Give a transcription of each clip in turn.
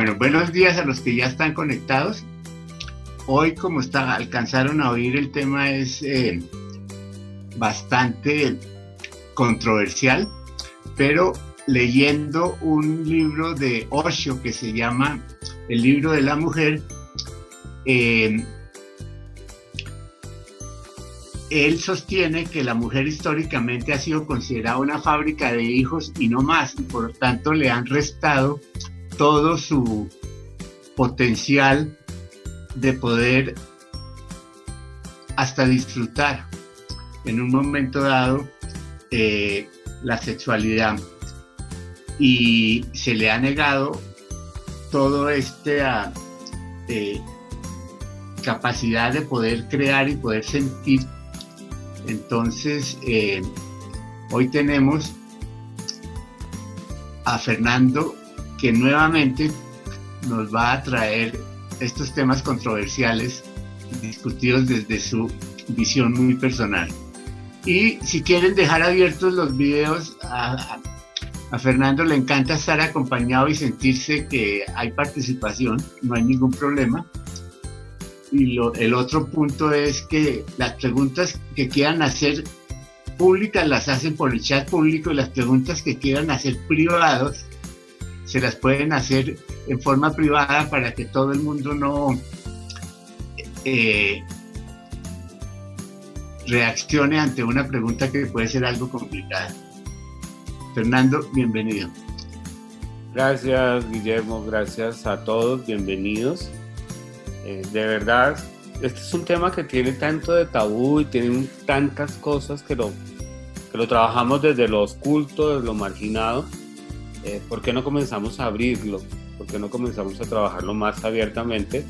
Bueno, buenos días a los que ya están conectados. Hoy, como alcanzaron a oír, el tema es bastante controversial, pero leyendo un libro de Osho que se llama El libro de la mujer, él sostiene que la mujer históricamente ha sido considerada una fábrica de hijos y no más, y por lo tanto le han restado todo su potencial de poder hasta disfrutar en un momento dado la sexualidad, y se le ha negado todo capacidad de poder crear y poder sentir. Entonces hoy tenemos a Fernando, que nuevamente nos va a traer estos temas controversiales discutidos desde su visión muy personal. Y si quieren dejar abiertos los videos, a Fernando le encanta estar acompañado y sentirse que hay participación, no hay ningún problema. Y el otro punto es que las preguntas que quieran hacer públicas las hacen por el chat público, y las preguntas que quieran hacer privados se las pueden hacer en forma privada para que todo el mundo no reaccione ante una pregunta que puede ser algo complicada. Fernando, bienvenido. Gracias, Guillermo, gracias a todos, bienvenidos. De verdad, este es un tema que tiene tanto de tabú y tiene tantas cosas que lo trabajamos desde lo oculto, desde lo marginado. ¿Por qué no comenzamos a abrirlo? ¿Por qué no comenzamos a trabajarlo más abiertamente?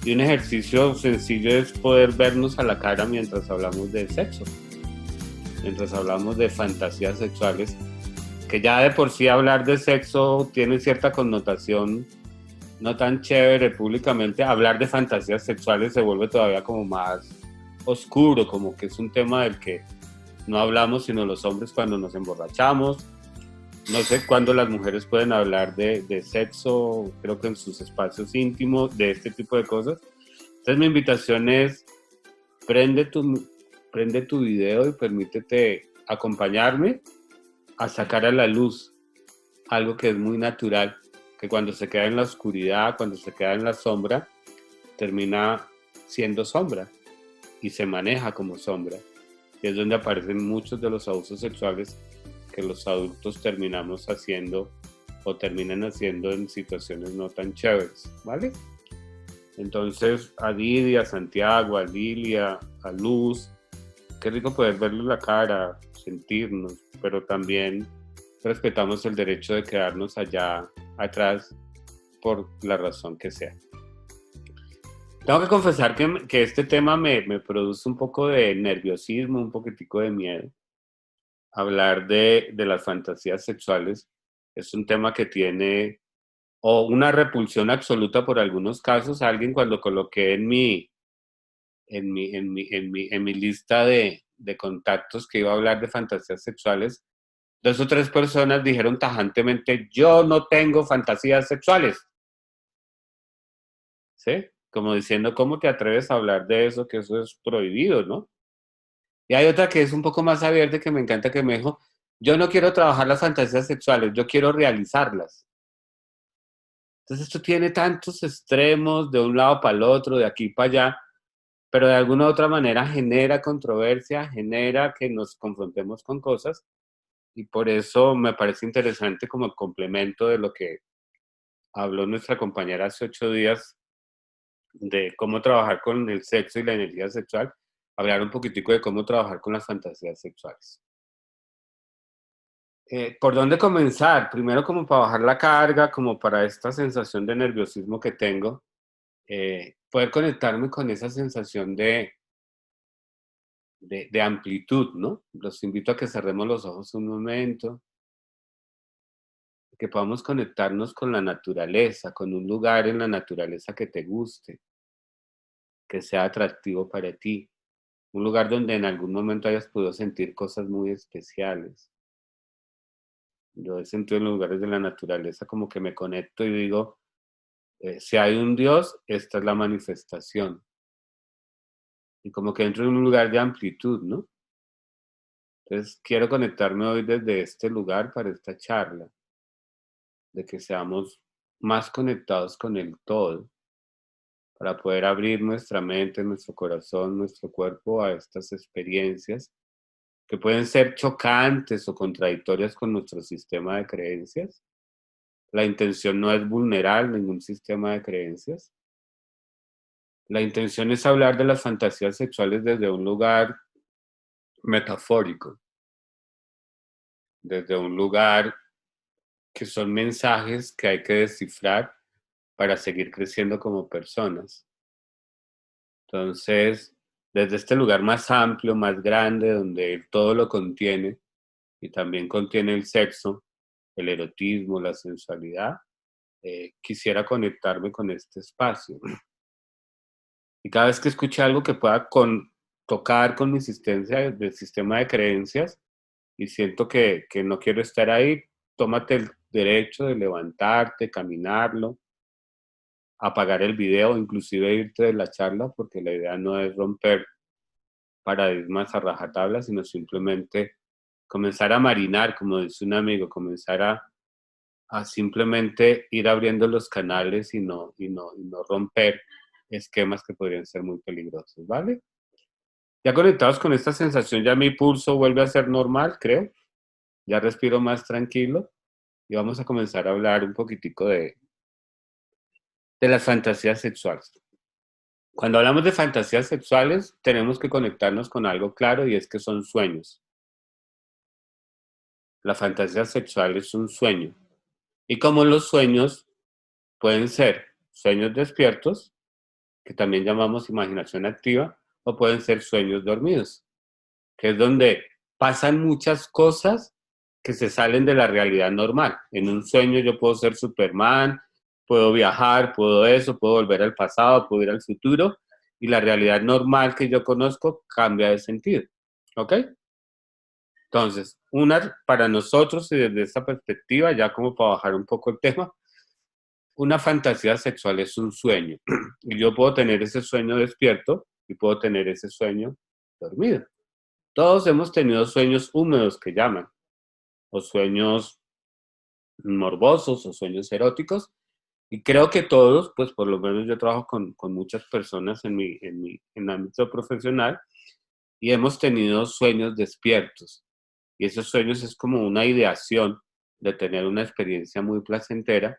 Y un ejercicio sencillo es poder vernos a la cara mientras hablamos de sexo, mientras hablamos de fantasías sexuales, que ya de por sí hablar de sexo tiene cierta connotación no tan chévere públicamente. Hablar de fantasías sexuales se vuelve todavía como más oscuro, como que es un tema del que no hablamos sino los hombres cuando nos emborrachamos. No sé cuándo las mujeres pueden hablar de sexo, creo que en sus espacios íntimos, de este tipo de cosas. Entonces mi invitación es, prende tu video y permítete acompañarme a sacar a la luz algo que es muy natural, que cuando se queda en la oscuridad, cuando se queda en la sombra, termina siendo sombra y se maneja como sombra. Y es donde aparecen muchos de los abusos sexuales que los adultos terminamos haciendo o terminan haciendo en situaciones no tan chéveres, ¿vale? Entonces, a Didi, a Santiago, a Lilia, a Luz, qué rico poder verles la cara, sentirnos, pero también respetamos el derecho de quedarnos allá atrás por la razón que sea. Tengo que confesar que este tema me produce un poco de nerviosismo, un poquitico de miedo. Hablar de las fantasías sexuales es un tema que tiene una repulsión absoluta por algunos casos. Alguien, cuando coloqué en mi lista de contactos que iba a hablar de fantasías sexuales, 2 o 3 personas dijeron tajantemente: yo no tengo fantasías sexuales. ¿Sí? Como diciendo, ¿cómo te atreves a hablar de eso? Que eso es prohibido, ¿no? Y hay otra que es un poco más abierta, que me encanta, que me dijo: yo no quiero trabajar las fantasías sexuales, yo quiero realizarlas. Entonces esto tiene tantos extremos, de un lado para el otro, de aquí para allá, pero de alguna u otra manera genera controversia, genera que nos confrontemos con cosas, y por eso me parece interesante, como complemento de lo que habló nuestra compañera hace 8 días, de cómo trabajar con el sexo y la energía sexual, hablar un poquitico de cómo trabajar con las fantasías sexuales. ¿Por dónde comenzar? Primero, como para bajar la carga, como para esta sensación de nerviosismo que tengo, poder conectarme con esa sensación de amplitud, ¿no? Los invito a que cerremos los ojos un momento, que podamos conectarnos con la naturaleza, con un lugar en la naturaleza que te guste, que sea atractivo para ti, un lugar donde en algún momento hayas podido sentir cosas muy especiales. Yo he sentido en los lugares de la naturaleza como que me conecto y digo, Si hay un Dios, esta es la manifestación. Y como que entro en un lugar de amplitud, ¿no? Entonces, quiero conectarme hoy desde este lugar para esta charla, de que seamos más conectados con el todo, para poder abrir nuestra mente, nuestro corazón, nuestro cuerpo a estas experiencias que pueden ser chocantes o contradictorias con nuestro sistema de creencias. La intención no es vulnerar ningún sistema de creencias. La intención es hablar de las fantasías sexuales desde un lugar metafórico, desde un lugar que son mensajes que hay que descifrar para seguir creciendo como personas. Entonces, desde este lugar más amplio, más grande, donde todo lo contiene y también contiene el sexo, el erotismo, la sensualidad, quisiera conectarme con este espacio. Y cada vez que escuche algo que pueda tocar con mi sistema de creencias y siento que no quiero estar ahí, tómate el derecho de levantarte, caminarlo, apagar el video, inclusive irte de la charla, porque la idea no es romper paradigmas a rajatabla, sino simplemente comenzar a marinar, como dice un amigo, comenzar a simplemente ir abriendo los canales y no romper esquemas que podrían ser muy peligrosos, ¿vale? Ya conectados con esta sensación, ya mi pulso vuelve a ser normal, creo. Ya respiro más tranquilo y vamos a comenzar a hablar un poquitico de las fantasías sexuales. Cuando hablamos de fantasías sexuales, tenemos que conectarnos con algo claro y es que son sueños. La fantasía sexual es un sueño. Y como los sueños pueden ser sueños despiertos, que también llamamos imaginación activa, o pueden ser sueños dormidos, que es donde pasan muchas cosas que se salen de la realidad normal. En un sueño yo puedo ser Superman, puedo viajar, puedo eso, puedo volver al pasado, puedo ir al futuro, y la realidad normal que yo conozco cambia de sentido. ¿Ok? Entonces, para nosotros y desde esta perspectiva, ya como para bajar un poco el tema, una fantasía sexual es un sueño. Y yo puedo tener ese sueño despierto y puedo tener ese sueño dormido. Todos hemos tenido sueños húmedos que llaman, o sueños morbosos, o sueños eróticos. Y creo que todos, pues por lo menos yo trabajo con muchas personas en ámbito profesional y hemos tenido sueños despiertos. Y esos sueños es como una ideación de tener una experiencia muy placentera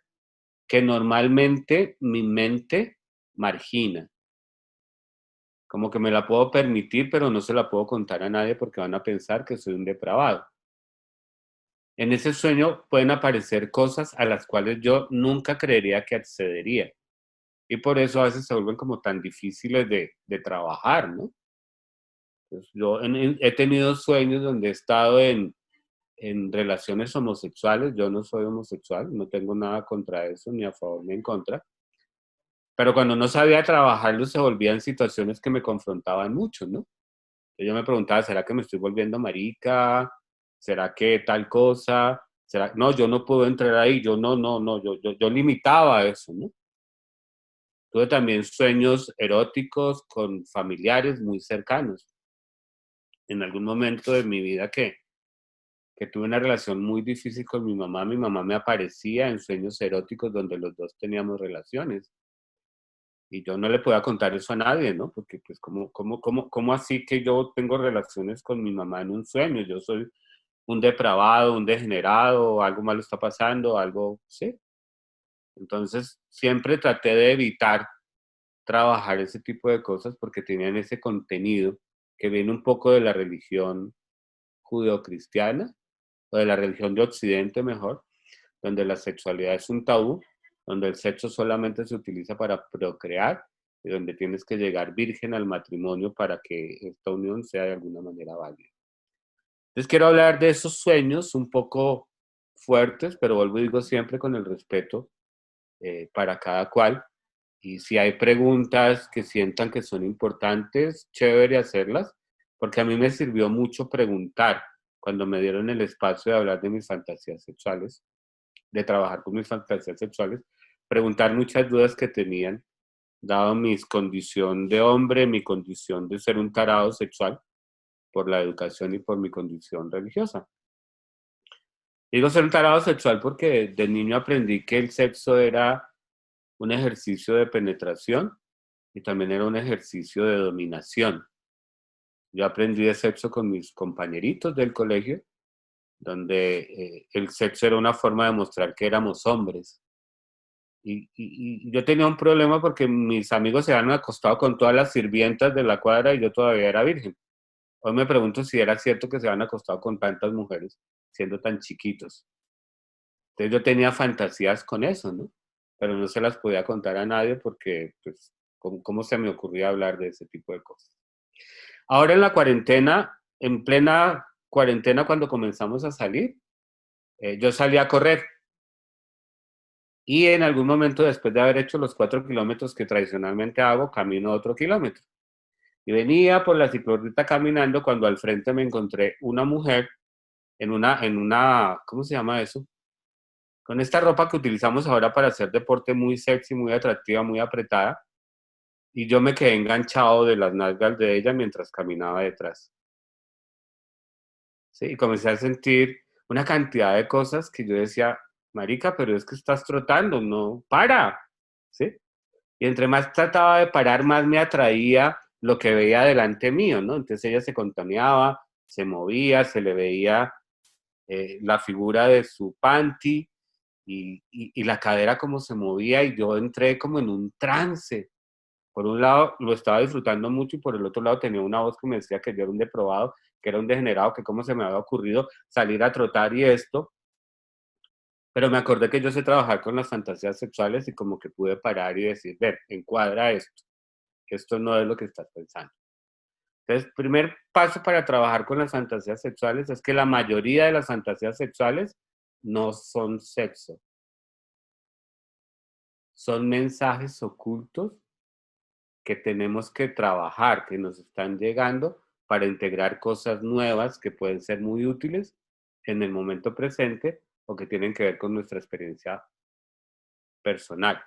que normalmente mi mente margina. Como que me la puedo permitir, pero no se la puedo contar a nadie porque van a pensar que soy un depravado. En ese sueño pueden aparecer cosas a las cuales yo nunca creería que accedería. Y por eso a veces se vuelven como tan difíciles de trabajar, ¿no? Pues yo he tenido sueños donde he estado en relaciones homosexuales. Yo no soy homosexual, no tengo nada contra eso, ni a favor ni en contra. Pero cuando no sabía trabajarlo, se volvían situaciones que me confrontaban mucho, ¿no? Yo me preguntaba, ¿será que me estoy volviendo marica? ¿Será que tal cosa? ¿Será? No, yo no puedo entrar ahí, yo no, yo limitaba eso, ¿no? Tuve también sueños eróticos con familiares muy cercanos. En algún momento de mi vida que tuve una relación muy difícil con mi mamá me aparecía en sueños eróticos donde los dos teníamos relaciones. Y yo no le podía contar eso a nadie, ¿no? Porque pues, ¿cómo así que yo tengo relaciones con mi mamá en un sueño? Yo soy un depravado, un degenerado, algo malo está pasando, algo, sí. Entonces, siempre traté de evitar trabajar ese tipo de cosas porque tenían ese contenido que viene un poco de la religión judeocristiana o de la religión de Occidente mejor, donde la sexualidad es un tabú, donde el sexo solamente se utiliza para procrear y donde tienes que llegar virgen al matrimonio para que esta unión sea de alguna manera válida. Entonces quiero hablar de esos sueños un poco fuertes, pero vuelvo y digo siempre con el respeto para cada cual. Y si hay preguntas que sientan que son importantes, chévere hacerlas, porque a mí me sirvió mucho preguntar cuando me dieron el espacio de hablar de mis fantasías sexuales, de trabajar con mis fantasías sexuales, preguntar muchas dudas que tenían, dado mi condición de hombre, mi condición de ser un tarado sexual, por la educación y por mi condición religiosa. Digo ser un tarado sexual porque de niño aprendí que el sexo era un ejercicio de penetración y también era un ejercicio de dominación. Yo aprendí de sexo con mis compañeritos del colegio, donde el sexo era una forma de mostrar que éramos hombres. Y yo tenía un problema porque mis amigos se habían acostado con todas las sirvientas de la cuadra y yo todavía era virgen. Hoy me pregunto si era cierto que se habían acostado con tantas mujeres siendo tan chiquitos. Entonces yo tenía fantasías con eso, ¿no? Pero no se las podía contar a nadie porque, pues, ¿cómo se me ocurría hablar de ese tipo de cosas? Ahora en la cuarentena, en plena cuarentena cuando comenzamos a salir, yo salí a correr y en algún momento después de haber hecho los 4 kilómetros que tradicionalmente hago, camino otro kilómetro. Y venía por la ciclorruta caminando cuando al frente me encontré una mujer ¿cómo se llama eso? Con esta ropa que utilizamos ahora para hacer deporte muy sexy, muy atractiva, muy apretada. Y yo me quedé enganchado de las nalgas de ella mientras caminaba detrás. ¿Sí? Y comencé a sentir una cantidad de cosas que yo decía, marica, pero es que estás trotando, no, para. ¿Sí? Y entre más trataba de parar, más me atraía lo que veía delante mío, ¿no? Entonces ella se contoneaba, se movía, se le veía la figura de su panty y la cadera como se movía y yo entré como en un trance. Por un lado lo estaba disfrutando mucho y por el otro lado tenía una voz que me decía que yo era un depravado, que era un degenerado, que cómo se me había ocurrido salir a trotar y esto. Pero me acordé que yo sé trabajar con las fantasías sexuales y como que pude parar y decir, ver, encuadra esto, que esto no es lo que estás pensando. Entonces, primer paso para trabajar con las fantasías sexuales es que la mayoría de las fantasías sexuales no son sexo, son mensajes ocultos que tenemos que trabajar, que nos están llegando para integrar cosas nuevas que pueden ser muy útiles en el momento presente o que tienen que ver con nuestra experiencia personal.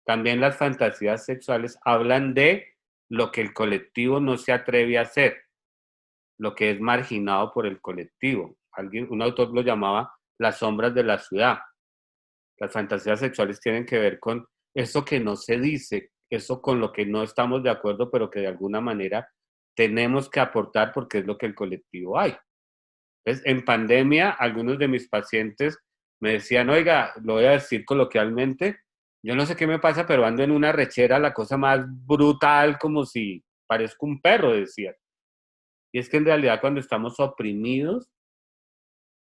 También las fantasías sexuales hablan de lo que el colectivo no se atreve a hacer, lo que es marginado por el colectivo. Un autor lo llamaba las sombras de la ciudad. Las fantasías sexuales tienen que ver con eso que no se dice, eso con lo que no estamos de acuerdo, pero que de alguna manera tenemos que aportar porque es lo que el colectivo hay. Entonces, en pandemia, algunos de mis pacientes me decían, oiga, lo voy a decir coloquialmente, yo no sé qué me pasa, pero ando en una rechera, la cosa más brutal, como si parezco un perro, decía. Y es que en realidad cuando estamos oprimidos,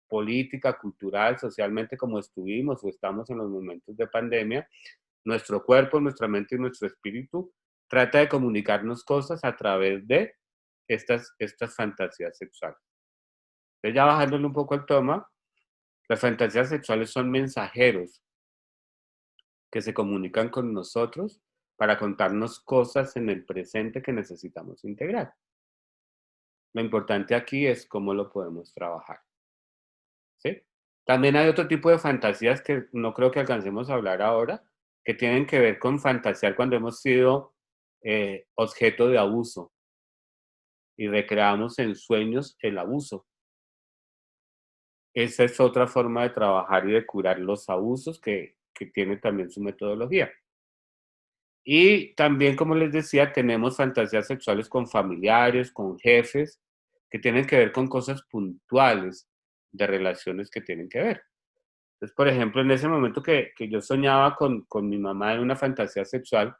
política, cultural, socialmente, como estuvimos o estamos en los momentos de pandemia, nuestro cuerpo, nuestra mente y nuestro espíritu trata de comunicarnos cosas a través de estas fantasías sexuales. Entonces, ya bajándole un poco el toma, las fantasías sexuales son mensajeros que se comunican con nosotros para contarnos cosas en el presente que necesitamos integrar. Lo importante aquí es cómo lo podemos trabajar. ¿Sí? También hay otro tipo de fantasías que no creo que alcancemos a hablar ahora, que tienen que ver con fantasear cuando hemos sido objeto de abuso y recreamos en sueños el abuso. Esa es otra forma de trabajar y de curar los abusos que tiene también su metodología. Y también, como les decía, tenemos fantasías sexuales con familiares, con jefes, que tienen que ver con cosas puntuales de relaciones que tienen que ver. Entonces, por ejemplo, en ese momento que yo soñaba con mi mamá en una fantasía sexual,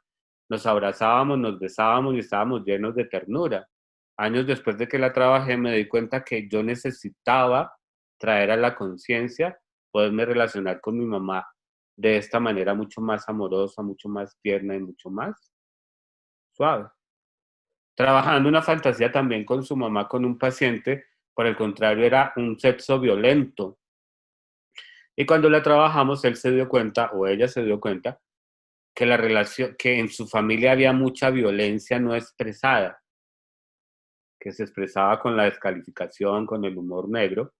nos abrazábamos, nos besábamos y estábamos llenos de ternura. Años después de que la trabajé, me di cuenta que yo necesitaba traer a la conciencia, poderme relacionar con mi mamá de esta manera mucho más amorosa, mucho más tierna y mucho más suave. Trabajando una fantasía también con su mamá, con un paciente, por el contrario, era un sexo violento. Y cuando la trabajamos, él se dio cuenta, o ella se dio cuenta, que la relación, que en su familia había mucha violencia no expresada, que se expresaba con la descalificación, con el humor negro,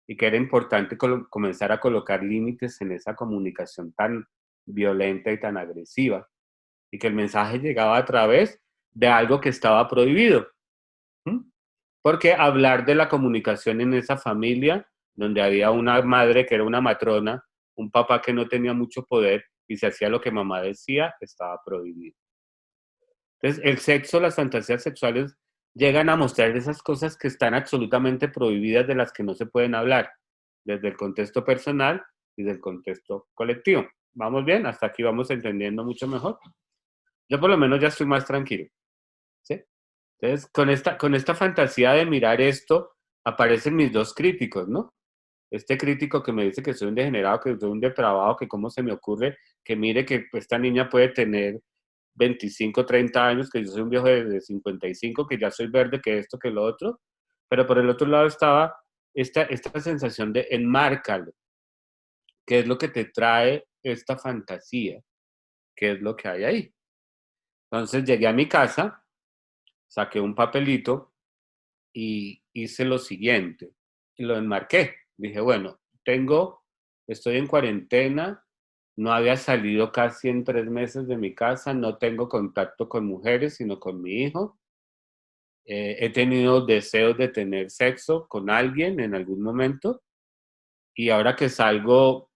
y que era importante comenzar a colocar límites en esa comunicación tan violenta y tan agresiva. Y que el mensaje llegaba a través de algo que estaba prohibido. ¿Mm? Porque hablar de la comunicación en esa familia, donde había una madre que era una matrona, un papá que no tenía mucho poder y se hacía lo que mamá decía, estaba prohibido. Entonces, el sexo, las fantasías sexuales llegan a mostrar esas cosas que están absolutamente prohibidas, de las que no se pueden hablar, desde el contexto personal y del contexto colectivo. ¿Vamos bien? Hasta aquí vamos entendiendo mucho mejor. Yo por lo menos ya estoy más tranquilo. ¿Sí? Entonces, con esta fantasía de mirar esto, aparecen mis dos críticos, ¿no? Este crítico que me dice que soy un degenerado, que soy un depravado, que cómo se me ocurre que mire que esta niña puede tener 25, 30 años, que yo soy un viejo de 55, que ya soy verde, que esto, que lo otro. Pero por el otro lado estaba esta sensación de enmárcalo. ¿Qué es lo que te trae esta fantasía? ¿Qué es lo que hay ahí? Entonces llegué a mi casa, saqué un papelito y hice lo siguiente. Y lo enmarqué. Dije, bueno, estoy en cuarentena, no había salido casi en 3 meses de mi casa, no tengo contacto con mujeres, sino con mi hijo. He tenido deseos de tener sexo con alguien en algún momento y ahora que salgo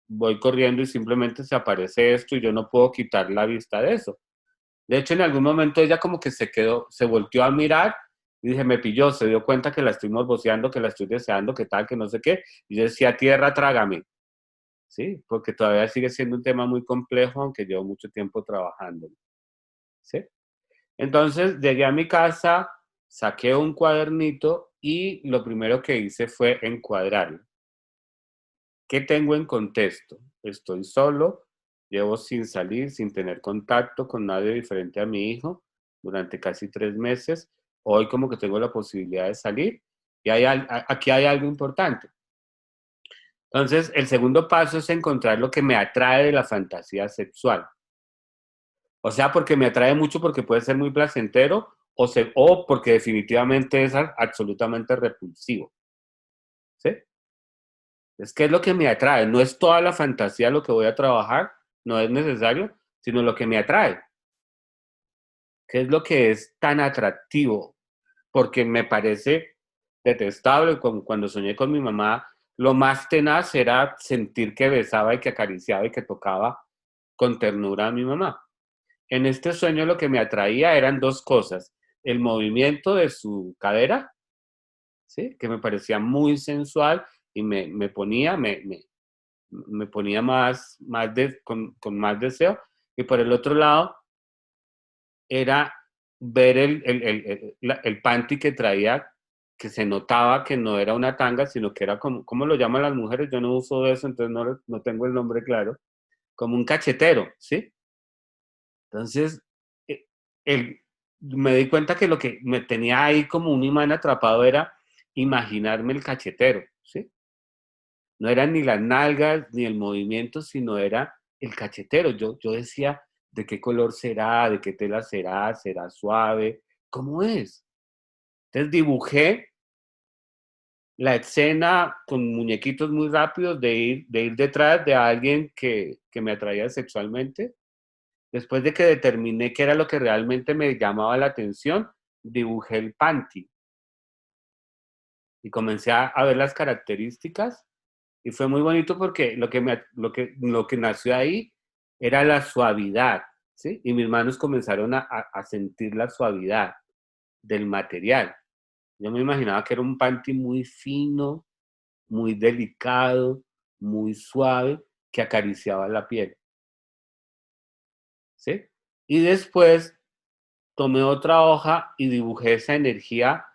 voy corriendo y simplemente se aparece esto y yo no puedo quitar la vista de eso. De hecho, en algún momento ella como que se volteó a mirar y dije, me pilló, se dio cuenta que la estoy morboseando, que la estoy deseando, que tal, que no sé qué. Y yo decía, tierra, trágame. Sí, porque todavía sigue siendo un tema muy complejo, aunque llevo mucho tiempo trabajando. ¿Sí? Entonces llegué a mi casa, saqué un cuadernito y lo primero que hice fue encuadrarlo. ¿Qué tengo en contexto? Estoy solo, llevo sin salir, sin tener contacto con nadie diferente a mi hijo durante casi 3 meses. Hoy como que tengo la posibilidad de salir y aquí hay algo importante. Entonces, el segundo paso es encontrar lo que me atrae de la fantasía sexual. O sea, porque me atrae mucho porque puede ser muy placentero o porque definitivamente es absolutamente repulsivo. ¿Sí? Es que es lo que me atrae. No es toda la fantasía lo que voy a trabajar, no es necesario, sino lo que me atrae. ¿Qué es lo que es tan atractivo? Porque me parece detestable. Cuando soñé con mi mamá, lo más tenaz era sentir que besaba y que acariciaba y que tocaba con ternura a mi mamá. En este sueño lo que me atraía eran dos cosas: el movimiento de su cadera, ¿sí? Que me parecía muy sensual y me ponía con más deseo. Y por el otro lado era ver el panty que traía, que se notaba que no era una tanga, sino que era como, ¿cómo lo llaman las mujeres? Yo no uso eso, entonces no tengo el nombre claro, como un cachetero, ¿sí? Entonces, eh, el, me di cuenta que lo que me tenía ahí como un imán atrapado era imaginarme el cachetero, ¿sí? No eran ni las nalgas ni el movimiento, sino era el cachetero. Yo decía, ¿de qué color será? ¿De qué tela será? ¿Será suave? ¿Cómo es? Entonces dibujé la escena con muñequitos muy rápidos de ir detrás de alguien que me atraía sexualmente. Después de que determiné qué era lo que realmente me llamaba la atención, dibujé el panty y comencé a ver las características y fue muy bonito porque lo que nació ahí era la suavidad, ¿sí? Y mis manos comenzaron a sentir la suavidad del material. Yo me imaginaba que era un panty muy fino, muy delicado, muy suave, que acariciaba la piel, ¿sí? Y después tomé otra hoja y dibujé esa energía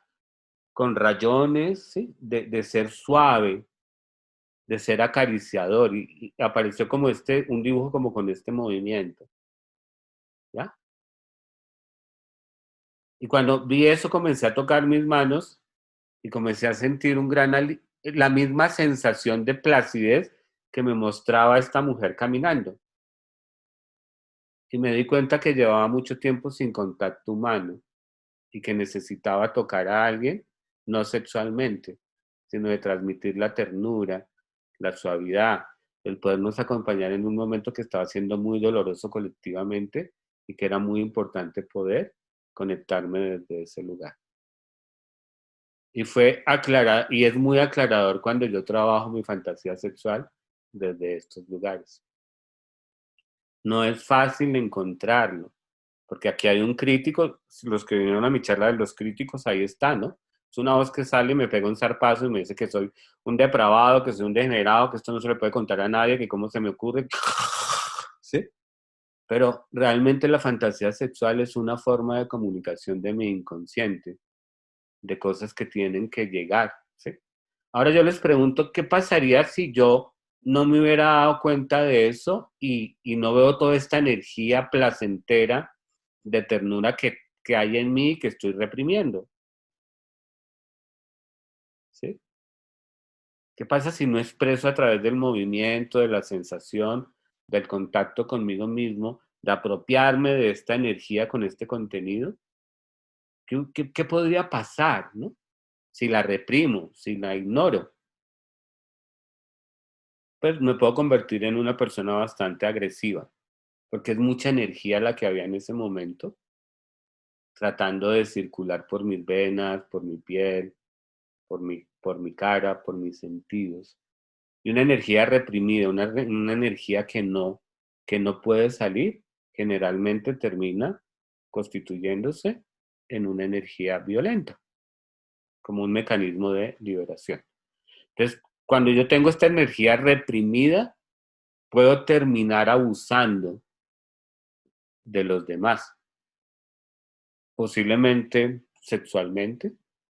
con rayones, ¿sí? De ser suave, de ser acariciador, y apareció como un dibujo como con este movimiento, ¿ya? Y cuando vi eso comencé a tocar mis manos y comencé a sentir la misma sensación de placidez que me mostraba esta mujer caminando. Y me di cuenta que llevaba mucho tiempo sin contacto humano y que necesitaba tocar a alguien, no sexualmente, sino de transmitir la ternura, la suavidad, el podernos acompañar en un momento que estaba siendo muy doloroso colectivamente y que era muy importante poder conectarme desde ese lugar. Y fue aclarar, y es muy aclarador cuando yo trabajo mi fantasía sexual desde estos lugares. No es fácil encontrarlo, porque aquí hay un crítico, los que vinieron a mi charla de los críticos, ahí está, ¿no? Es una voz que sale y me pega un zarpazo y me dice que soy un depravado, que soy un degenerado, que esto no se le puede contar a nadie, que cómo se me ocurre, ¿sí? Pero realmente la fantasía sexual es una forma de comunicación de mi inconsciente, de cosas que tienen que llegar, ¿sí? Ahora yo les pregunto, ¿qué pasaría si yo no me hubiera dado cuenta de eso y no veo toda esta energía placentera de ternura que hay en mí y que estoy reprimiendo? ¿Sí? ¿Qué pasa si no expreso a través del movimiento, de la sensación, del contacto conmigo mismo, de apropiarme de esta energía con este contenido? ¿Qué podría pasar, no? Si la reprimo, si la ignoro, pues me puedo convertir en una persona bastante agresiva, porque es mucha energía la que había en ese momento, tratando de circular por mis venas, por mi piel, por mi cara, por mis sentidos. Y una energía reprimida, una energía que no puede salir, generalmente termina constituyéndose en una energía violenta, como un mecanismo de liberación. Entonces, cuando yo tengo esta energía reprimida, puedo terminar abusando de los demás, posiblemente sexualmente,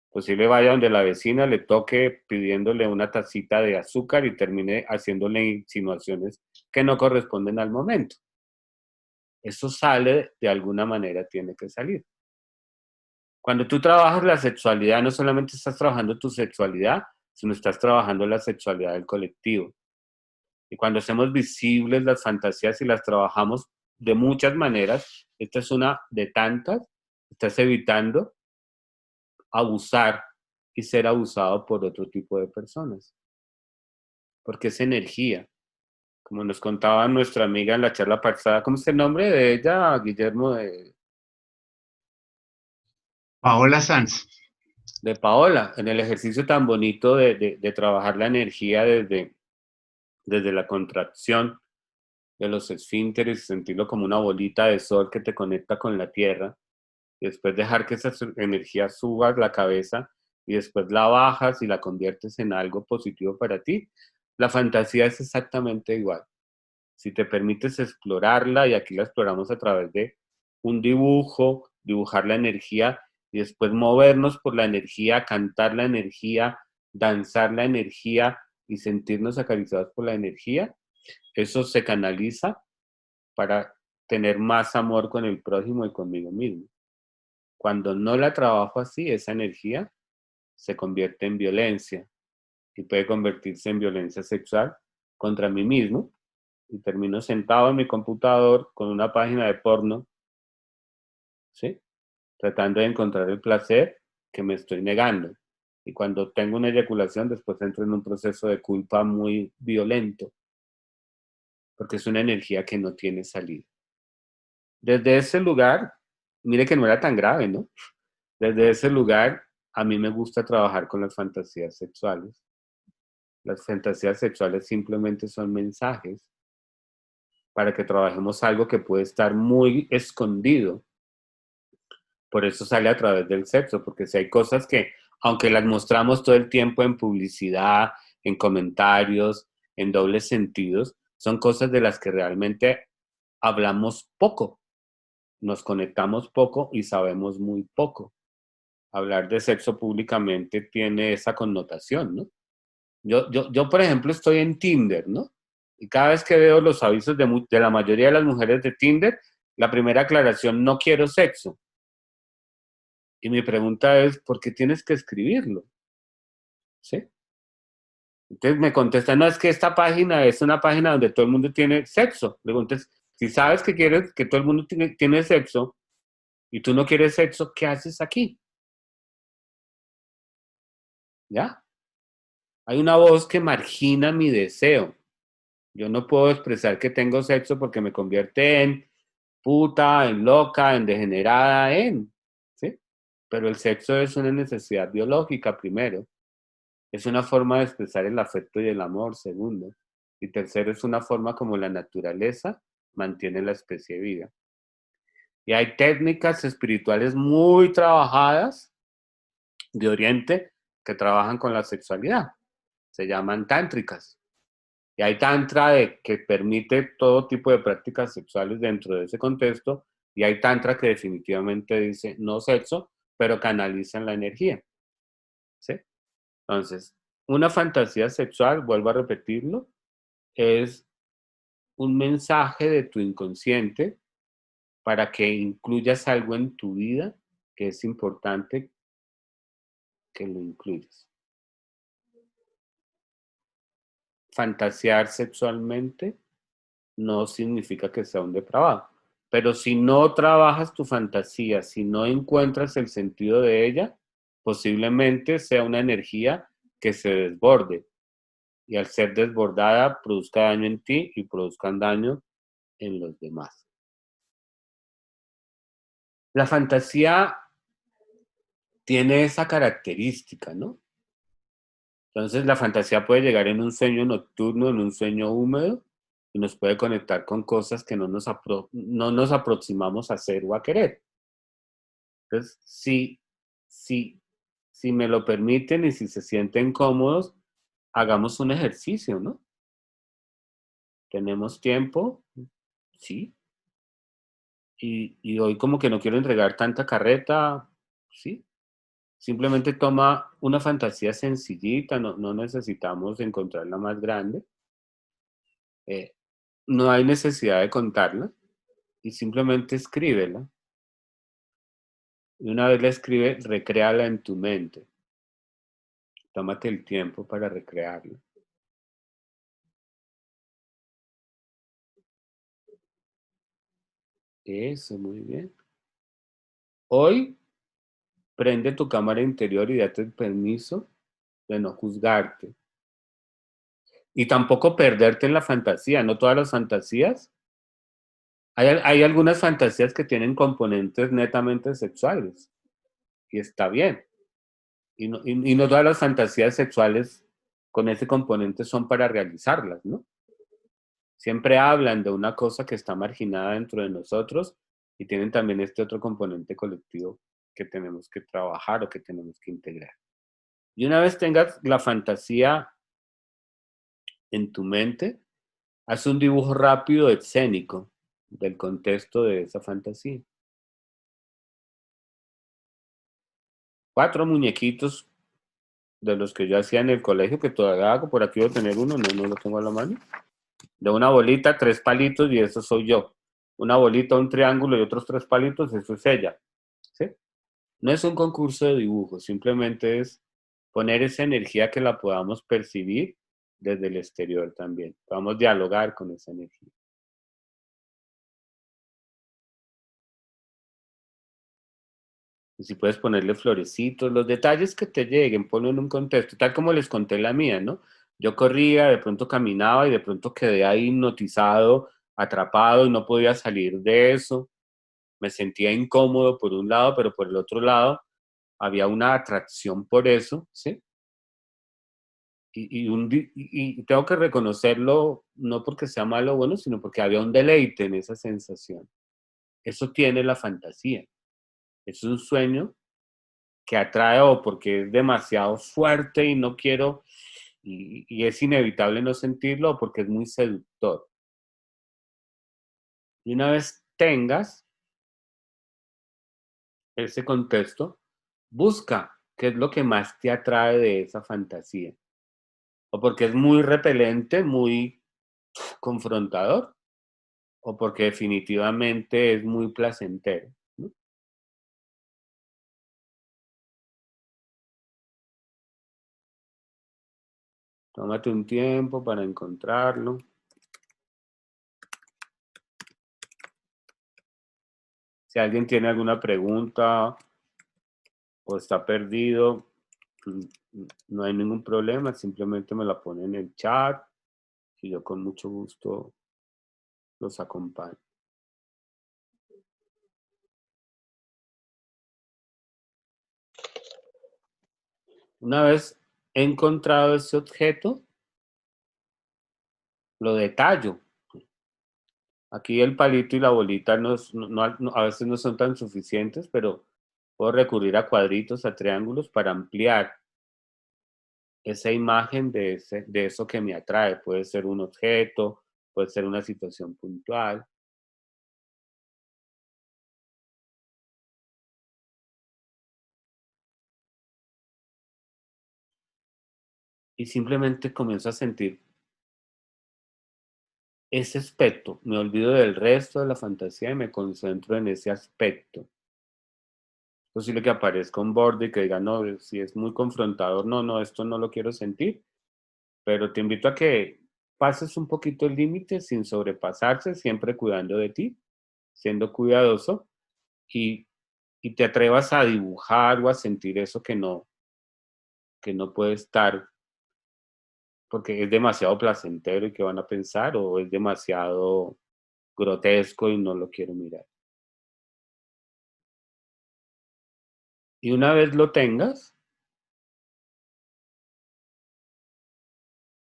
posible vaya donde la vecina, le toque pidiéndole una tacita de azúcar y termine haciéndole insinuaciones que no corresponden al momento. Eso sale de alguna manera, tiene que salir. Cuando tú trabajas la sexualidad, no solamente estás trabajando tu sexualidad, sino estás trabajando la sexualidad del colectivo. Y cuando hacemos visibles las fantasías y las trabajamos de muchas maneras, esta es una de tantas, estás evitando abusar y ser abusado por otro tipo de personas. Porque es energía. Como nos contaba nuestra amiga en la charla pasada, ¿cómo es el nombre de ella, Guillermo? Paola Sanz. De Paola, en el ejercicio tan bonito de trabajar la energía desde la contracción de los esfínteres, sentirlo como una bolita de sol que te conecta con la tierra, y después dejar que esa energía suba a la cabeza y después la bajas y la conviertes en algo positivo para ti. La fantasía es exactamente igual. Si te permites explorarla, y aquí la exploramos a través de un dibujo, dibujar la energía y después movernos por la energía, cantar la energía, danzar la energía y sentirnos acariciados por la energía, eso se canaliza para tener más amor con el prójimo y conmigo mismo. Cuando no la trabajo así, esa energía se convierte en violencia y puede convertirse en violencia sexual contra mí mismo, y termino sentado en mi computador con una página de porno, ¿sí? Tratando de encontrar el placer que me estoy negando. Y cuando tengo una eyaculación, después entro en un proceso de culpa muy violento, porque es una energía que no tiene salida. Desde ese lugar, mire que no era tan grave, ¿no? Desde ese lugar, a mí me gusta trabajar con las fantasías sexuales. Las fantasías sexuales simplemente son mensajes para que trabajemos algo que puede estar muy escondido. Por eso sale a través del sexo, porque si hay cosas que, aunque las mostramos todo el tiempo en publicidad, en comentarios, en dobles sentidos, son cosas de las que realmente hablamos poco, nos conectamos poco y sabemos muy poco. Hablar de sexo públicamente tiene esa connotación, ¿no? Yo, por ejemplo, estoy en Tinder, ¿no? Y cada vez que veo los avisos de la mayoría de las mujeres de Tinder, la primera aclaración: no quiero sexo. Y mi pregunta es, ¿por qué tienes que escribirlo? ¿Sí? Entonces me contestan, no, es que esta página es una página donde todo el mundo tiene sexo. Le digo, entonces, si sabes que quieres que todo el mundo tiene sexo y tú no quieres sexo, ¿qué haces aquí? ¿Ya? Hay una voz que margina mi deseo. Yo no puedo expresar que tengo sexo porque me convierte en puta, en loca, en degenerada, ¿sí? Pero el sexo es una necesidad biológica, primero. Es una forma de expresar el afecto y el amor, segundo. Y tercero, es una forma como la naturaleza mantiene la especie viva. Y hay técnicas espirituales muy trabajadas de Oriente que trabajan con la sexualidad. Se llaman tántricas. Y hay tantra que permite todo tipo de prácticas sexuales dentro de ese contexto. Y hay tantra que definitivamente dice no sexo, pero canalizan la energía. ¿Sí? Entonces, una fantasía sexual, vuelvo a repetirlo, es un mensaje de tu inconsciente para que incluyas algo en tu vida que es importante que lo incluyas. Fantasear sexualmente no significa que sea un depravado, pero si no trabajas tu fantasía, si no encuentras el sentido de ella, posiblemente sea una energía que se desborde y al ser desbordada produzca daño en ti y produzcan daño en los demás. La fantasía tiene esa característica, ¿no? Entonces la fantasía puede llegar en un sueño nocturno, en un sueño húmedo, y nos puede conectar con cosas que no nos aproximamos a hacer o a querer. Entonces, si me lo permiten y si se sienten cómodos, hagamos un ejercicio, ¿no? ¿Tenemos tiempo? Sí. Y hoy como que no quiero entregar tanta carreta, sí. Simplemente toma una fantasía sencillita, no necesitamos encontrar la más grande. Eh, no hay necesidad de contarla y simplemente escríbela. Y una vez la escribe, recréala en tu mente. Tómate el tiempo para recrearla. Eso, muy bien. Hoy, prende tu cámara interior y date el permiso de no juzgarte. Y tampoco perderte en la fantasía. No todas las fantasías. Hay algunas fantasías que tienen componentes netamente sexuales. Y está bien. Y no todas las fantasías sexuales con ese componente son para realizarlas, ¿no? Siempre hablan de una cosa que está marginada dentro de nosotros y tienen también este otro componente colectivo que tenemos que trabajar o que tenemos que integrar. Y una vez tengas la fantasía en tu mente, haz un dibujo rápido escénico del contexto de esa fantasía. 4 muñequitos de los que yo hacía en el colegio, que todavía hago, por aquí voy a tener uno, no lo tengo a la mano. De una bolita, 3 palitos y eso soy yo. Una bolita, un triángulo y otros 3 palitos, eso es ella. ¿Sí? No es un concurso de dibujo, simplemente es poner esa energía que la podamos percibir desde el exterior también. Podamos dialogar con esa energía. Y si puedes ponerle florecitos, los detalles que te lleguen, ponlo en un contexto, tal como les conté la mía, ¿no? Yo corría, de pronto caminaba y de pronto quedé ahí hipnotizado, atrapado y no podía salir de eso. Me sentía incómodo por un lado, pero por el otro lado había una atracción por eso, ¿sí? Y tengo que reconocerlo, no porque sea malo o bueno, sino porque había un deleite en esa sensación. Eso tiene la fantasía. Es un sueño que atrae o porque es demasiado fuerte y no quiero, y es inevitable no sentirlo, o porque es muy seductor. Y una vez tengas ese contexto, busca qué es lo que más te atrae de esa fantasía. O porque es muy repelente, muy confrontador, o porque definitivamente es muy placentero, ¿no? Tómate un tiempo para encontrarlo. Si alguien tiene alguna pregunta o está perdido, no hay ningún problema, simplemente me la pone en el chat y yo con mucho gusto los acompaño. Una vez he encontrado ese objeto, lo detallo. Aquí el palito y la bolita a veces no son tan suficientes, pero puedo recurrir a cuadritos, a triángulos para ampliar esa imagen de eso que me atrae. Puede ser un objeto, puede ser una situación puntual. Y simplemente comienzo a sentir ese aspecto. Me olvido del resto de la fantasía y me concentro en ese aspecto. Es posible que aparezca un borde y que diga, no, si es muy confrontador, no, esto no lo quiero sentir. Pero te invito a que pases un poquito el límite sin sobrepasarse, siempre cuidando de ti, siendo cuidadoso y, y te atrevas a dibujar o a sentir eso que no puede estar porque es demasiado placentero y que van a pensar o es demasiado grotesco y no lo quiero mirar. Y una vez lo tengas,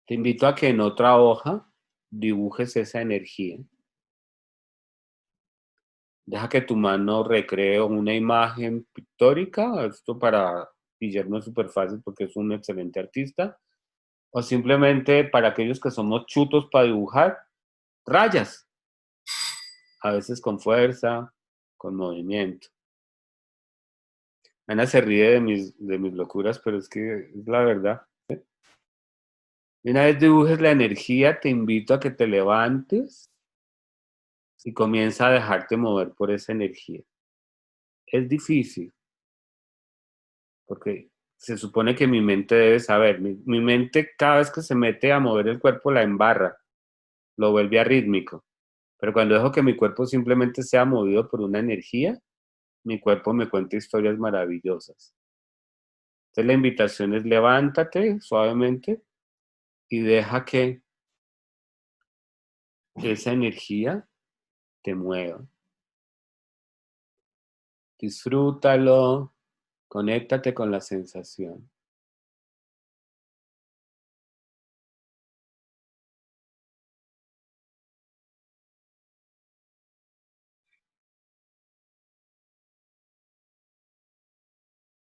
te invito a que en otra hoja dibujes esa energía. Deja que tu mano recree una imagen pictórica. Esto para Guillermo es súper fácil porque es un excelente artista. O simplemente para aquellos que somos chutos para dibujar, rayas. A veces con fuerza, con movimiento. Ana se ríe de mis locuras, pero es que es la verdad. Y una vez dibujes la energía, te invito a que te levantes y comienza a dejarte mover por esa energía. Es difícil, porque se supone que mi mente debe saber. Mi mente cada vez que se mete a mover el cuerpo la embarra, lo vuelve arrítmico. Pero cuando dejo que mi cuerpo simplemente sea movido por una energía, mi cuerpo me cuenta historias maravillosas. Entonces la invitación es levántate suavemente y deja que esa energía te mueva. Disfrútalo, conéctate con la sensación.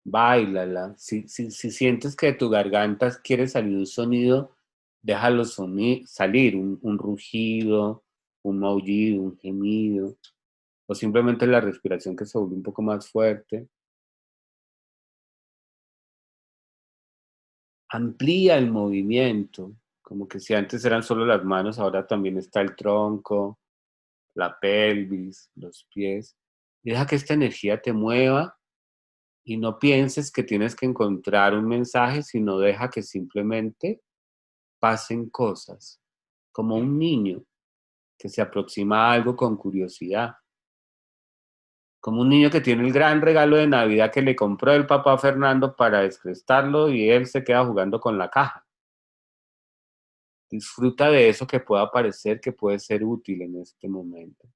Báilala. Si sientes que de tu garganta quiere salir un sonido, déjalo salir, un rugido, un maullido, un gemido, o simplemente la respiración que se vuelve un poco más fuerte. Amplía el movimiento, como que si antes eran solo las manos, ahora también está el tronco, la pelvis, los pies. Deja que esta energía te mueva y no pienses que tienes que encontrar un mensaje, sino deja que simplemente pasen cosas, como un niño que se aproxima a algo con curiosidad, como un niño que tiene el gran regalo de Navidad que le compró el papá Fernando para descrestarlo y él se queda jugando con la caja. Disfruta de eso que pueda parecer que puede ser útil en este momento.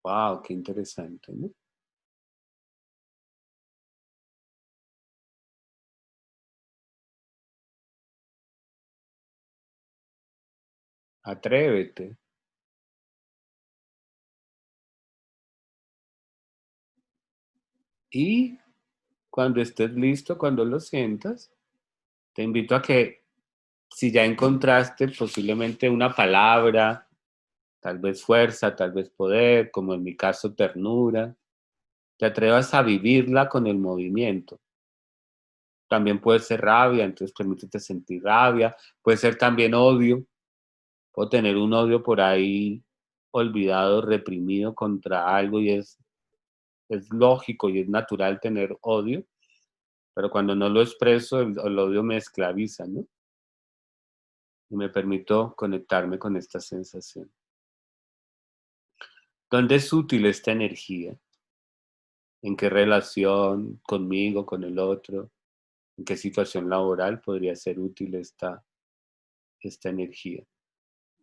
Wow, qué interesante, ¿no? Atrévete. Y cuando estés listo, cuando lo sientas, te invito a que si ya encontraste posiblemente una palabra, tal vez fuerza, tal vez poder, como en mi caso ternura, te atrevas a vivirla con el movimiento. También puede ser rabia, entonces permítete sentir rabia, puede ser también odio, puedo tener un odio por ahí olvidado, reprimido contra algo y es lógico y es natural tener odio, pero cuando no lo expreso, el odio me esclaviza, ¿no? Y me permito conectarme con esta sensación. ¿Dónde es útil esta energía? ¿En qué relación? ¿Conmigo? ¿Con el otro? en qué situación laboral podría ser útil esta energía.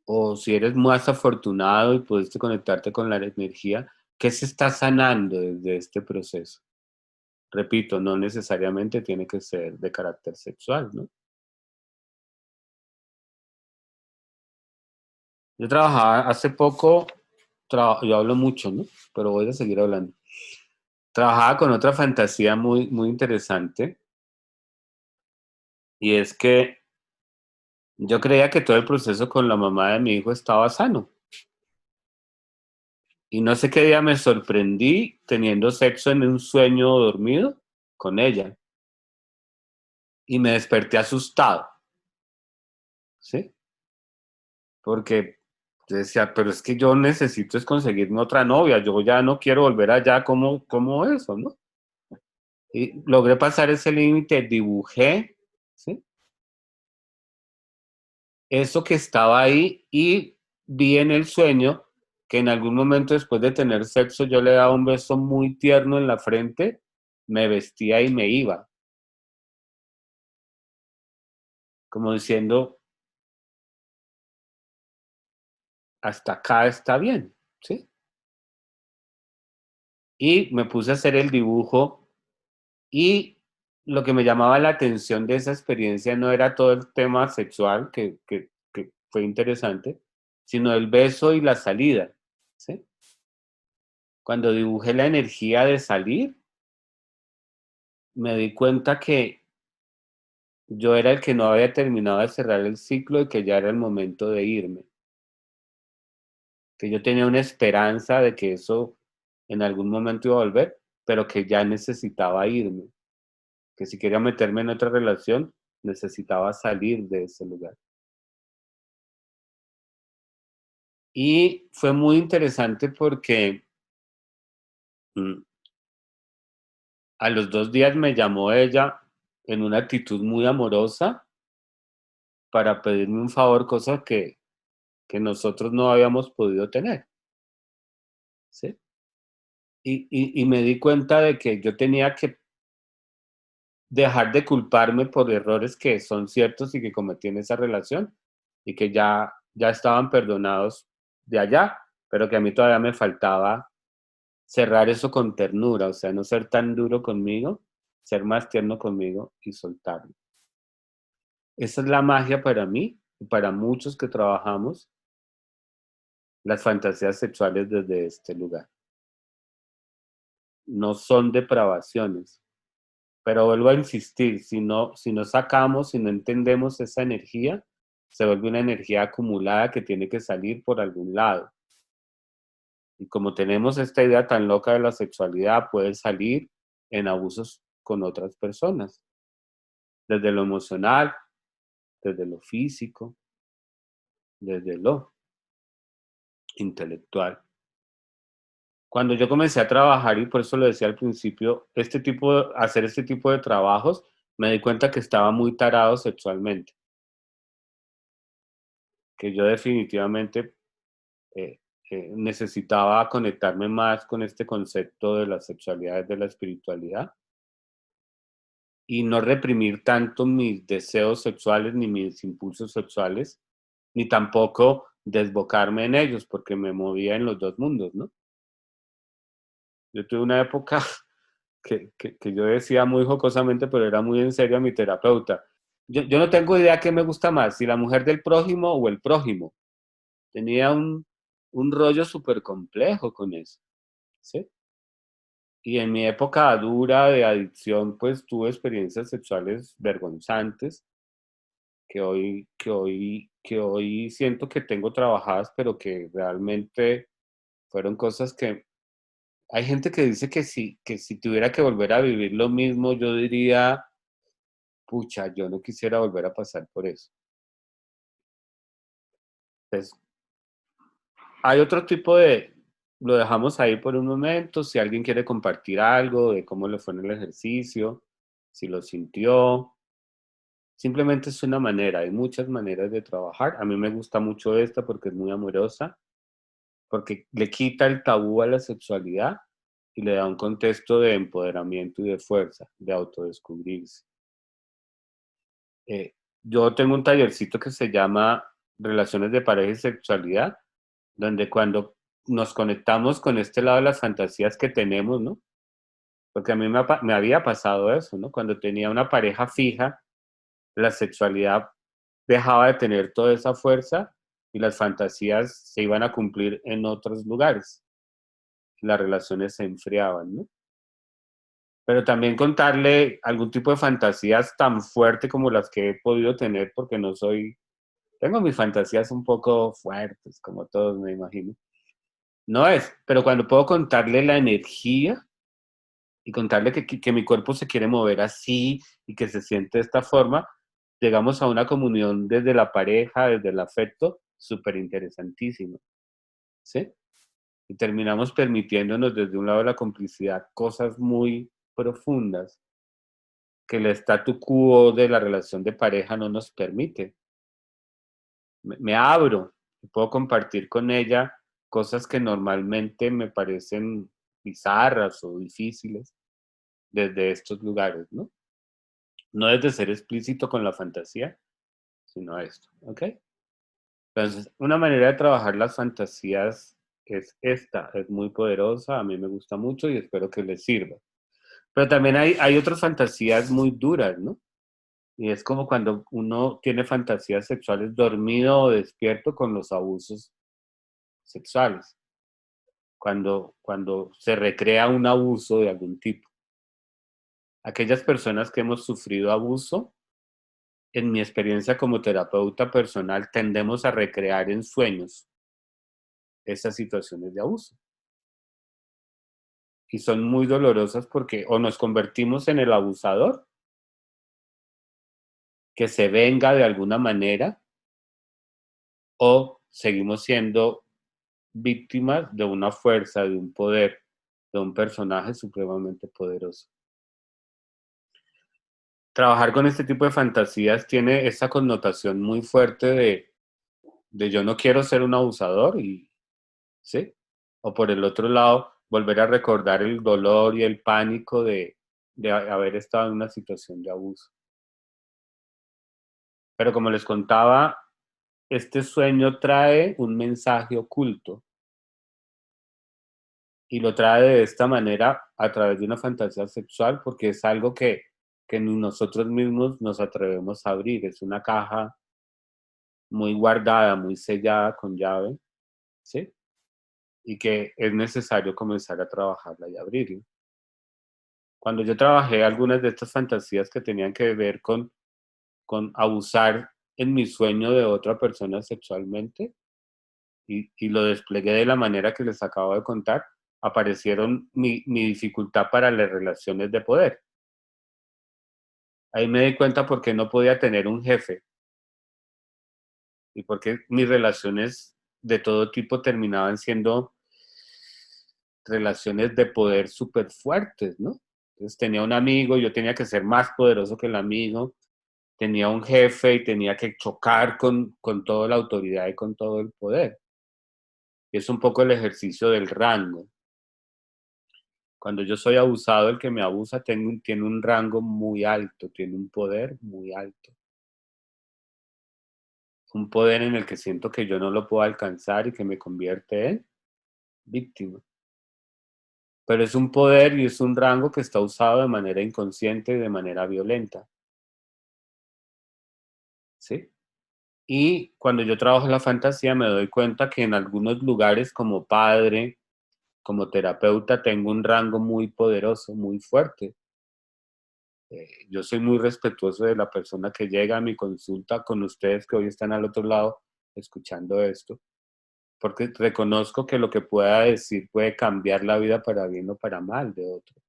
O si eres más afortunado y pudiste conectarte con la energía, ¿qué se está sanando desde este proceso? Repito, no necesariamente tiene que ser de carácter sexual, ¿no? Yo trabajaba hace poco, yo hablo mucho, ¿no? Pero voy a seguir hablando. Trabajaba con otra fantasía muy, muy interesante, y es que yo creía que todo el proceso con la mamá de mi hijo estaba sano. Y no sé qué día me sorprendí teniendo sexo en un sueño dormido con ella. Y me desperté asustado, ¿sí? Porque yo decía, pero es que yo necesito es conseguirme otra novia, yo ya no quiero volver allá como eso, ¿no? Y logré pasar ese límite, dibujé, ¿sí? Eso que estaba ahí y vi en el sueño que en algún momento después de tener sexo yo le daba un beso muy tierno en la frente, me vestía y me iba, como diciendo, hasta acá está bien, ¿sí? Y me puse a hacer el dibujo y lo que me llamaba la atención de esa experiencia no era todo el tema sexual, que fue interesante, sino el beso y la salida, ¿sí? Cuando dibujé la energía de salir, me di cuenta que yo era el que no había terminado de cerrar el ciclo y que ya era el momento de irme, que yo tenía una esperanza de que eso en algún momento iba a volver, pero que ya necesitaba irme, que si quería meterme en otra relación, necesitaba salir de ese lugar. Y fue muy interesante porque mm, a los 2 días me llamó ella en una actitud muy amorosa para pedirme un favor, cosa que nosotros no habíamos podido tener, ¿sí? Y me di cuenta de que yo tenía que dejar de culparme por errores que son ciertos y que cometí en esa relación y que ya estaban perdonados de allá, pero que a mí todavía me faltaba cerrar eso con ternura, o sea, no ser tan duro conmigo, ser más tierno conmigo y soltarlo. Esa es la magia para mí y para muchos que trabajamos las fantasías sexuales desde este lugar. No son depravaciones, pero vuelvo a insistir, si no sacamos, si no entendemos esa energía, se vuelve una energía acumulada que tiene que salir por algún lado. Y como tenemos esta idea tan loca de la sexualidad, puede salir en abusos con otras personas, desde lo emocional, desde lo físico, desde lo intelectual. Cuando yo comencé a trabajar, y por eso lo decía al principio, hacer este tipo de trabajos, me di cuenta que estaba muy tarado sexualmente, que yo definitivamente eh, necesitaba conectarme más con este concepto de la sexualidad, de la espiritualidad, y no reprimir tanto mis deseos sexuales ni mis impulsos sexuales, ni tampoco desbocarme en ellos, porque me movía en los dos mundos, ¿no? Yo tuve una época que yo decía muy jocosamente, pero era muy en serio a mi terapeuta. Yo no tengo idea qué me gusta más, si la mujer del prójimo o el prójimo. Tenía un rollo súper complejo con eso, ¿sí? Y en mi época dura de adicción, pues tuve experiencias sexuales vergonzantes que hoy siento que tengo trabajadas, pero que realmente fueron cosas que hay gente que dice que si tuviera que volver a vivir lo mismo, yo diría, pucha, yo no quisiera volver a pasar por eso. Pues, hay otro tipo lo dejamos ahí por un momento, si alguien quiere compartir algo de cómo le fue en el ejercicio, si lo sintió, simplemente es una manera, hay muchas maneras de trabajar. A mí me gusta mucho esta porque es muy amorosa, porque le quita el tabú a la sexualidad y le da un contexto de empoderamiento y de fuerza, de autodescubrirse. Eh, yo tengo un tallercito que se llama Relaciones de Pareja y Sexualidad, donde cuando nos conectamos con este lado de las fantasías que tenemos, ¿no? Porque a mí me había pasado eso, ¿no? Cuando tenía una pareja fija, la sexualidad dejaba de tener toda esa fuerza y las fantasías se iban a cumplir en otros lugares. Las relaciones se enfriaban, ¿no? Pero también contarle algún tipo de fantasías tan fuerte como las que he podido tener, porque no soy, tengo mis fantasías un poco fuertes, como todos me imagino. No es, pero cuando puedo contarle la energía y contarle que mi cuerpo se quiere mover así y que se siente de esta forma, llegamos a una comunión desde la pareja, desde el afecto, súper interesantísimo, ¿sí? Y terminamos permitiéndonos desde un lado de la complicidad cosas muy profundas que el statu quo de la relación de pareja no nos permite. Me abro y puedo compartir con ella cosas que normalmente me parecen bizarras o difíciles desde estos lugares, ¿no? No desde ser explícito con la fantasía, sino esto, ¿ok? Entonces, una manera de trabajar las fantasías es esta, es muy poderosa, a mí me gusta mucho y espero que les sirva. Pero también hay otras fantasías muy duras, ¿no? Y es como cuando uno tiene fantasías sexuales dormido o despierto con los abusos sexuales. Cuando se recrea un abuso de algún tipo. Aquellas personas que hemos sufrido abuso, en mi experiencia como terapeuta personal, tendemos a recrear en sueños esas situaciones de abuso. Y son muy dolorosas porque o nos convertimos en el abusador, que se venga de alguna manera, o seguimos siendo víctimas de una fuerza, de un poder, de un personaje supremamente poderoso. Trabajar con este tipo de fantasías tiene esa connotación muy fuerte de yo no quiero ser un abusador, y ¿sí? O por el otro lado, volver a recordar el dolor y el pánico de haber estado en una situación de abuso. Pero como les contaba, este sueño trae un mensaje oculto y lo trae de esta manera a través de una fantasía sexual porque es algo que ni nosotros mismos nos atrevemos a abrir. Es una caja muy guardada, muy sellada con llave, ¿sí? Y que es necesario comenzar a trabajarla y abrirla. Cuando yo trabajé algunas de estas fantasías que tenían que ver con abusar en mi sueño de otra persona sexualmente y lo desplegué de la manera que les acabo de contar, aparecieron mi dificultad para las relaciones de poder. Ahí me di cuenta por qué no podía tener un jefe y por qué mis relaciones de todo tipo terminaban siendo relaciones de poder súper fuertes, ¿no? Entonces tenía un amigo, yo tenía que ser más poderoso que el amigo, tenía un jefe y tenía que chocar con toda la autoridad y con todo el poder. Y es un poco el ejercicio del rango. Cuando yo soy abusado, el que me abusa tiene un rango muy alto, tiene un poder muy alto. Un poder en el que siento que yo no lo puedo alcanzar y que me convierte en víctima. Pero es un poder y es un rango que está usado de manera inconsciente y de manera violenta, ¿sí? Y cuando yo trabajo en la fantasía me doy cuenta que en algunos lugares como padre, como terapeuta, tengo un rango muy poderoso, muy fuerte. Yo soy muy respetuoso de la persona que llega a mi consulta con ustedes que hoy están al otro lado escuchando esto, porque reconozco que lo que pueda decir puede cambiar la vida para bien o para mal de otro.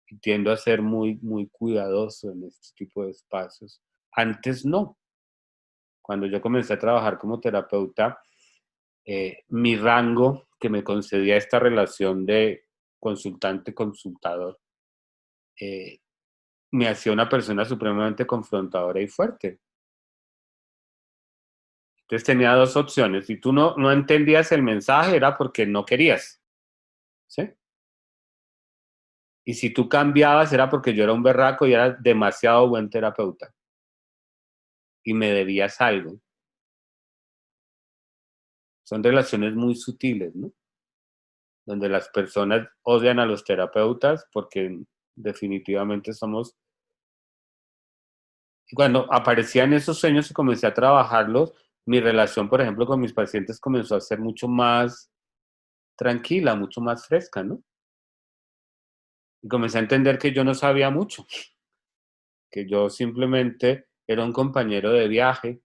Y tiendo a ser muy, muy cuidadoso en este tipo de espacios. Antes no. Cuando yo comencé a trabajar como terapeuta, mi rango que me concedía esta relación de consultante-consultador me hacía una persona supremamente confrontadora y fuerte. Entonces tenía dos opciones. Si tú no entendías el mensaje era porque no querías, ¿sí? Y si tú cambiabas era porque yo era un berraco y era demasiado buen terapeuta. y me debías algo. Son relaciones muy sutiles, ¿no? Donde las personas odian a los terapeutas porque definitivamente somos... Y cuando aparecían esos sueños y comencé a trabajarlos, mi relación, por ejemplo, con mis pacientes comenzó a ser mucho más tranquila, mucho más fresca, ¿no? Y comencé a entender que yo no sabía mucho, que yo simplemente era un compañero de viaje,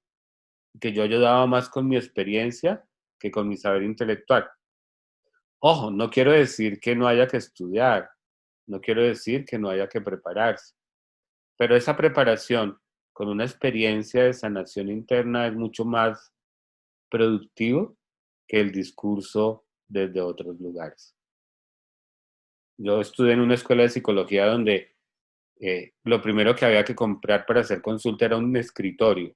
que yo ayudaba más con mi experiencia que con mi saber intelectual. Ojo, no quiero decir que no haya que estudiar, no quiero decir que no haya que prepararse, pero esa preparación con una experiencia de sanación interna es mucho más productivo que el discurso desde otros lugares. Yo estudié en una escuela de psicología donde lo primero que había que comprar para hacer consulta era un escritorio,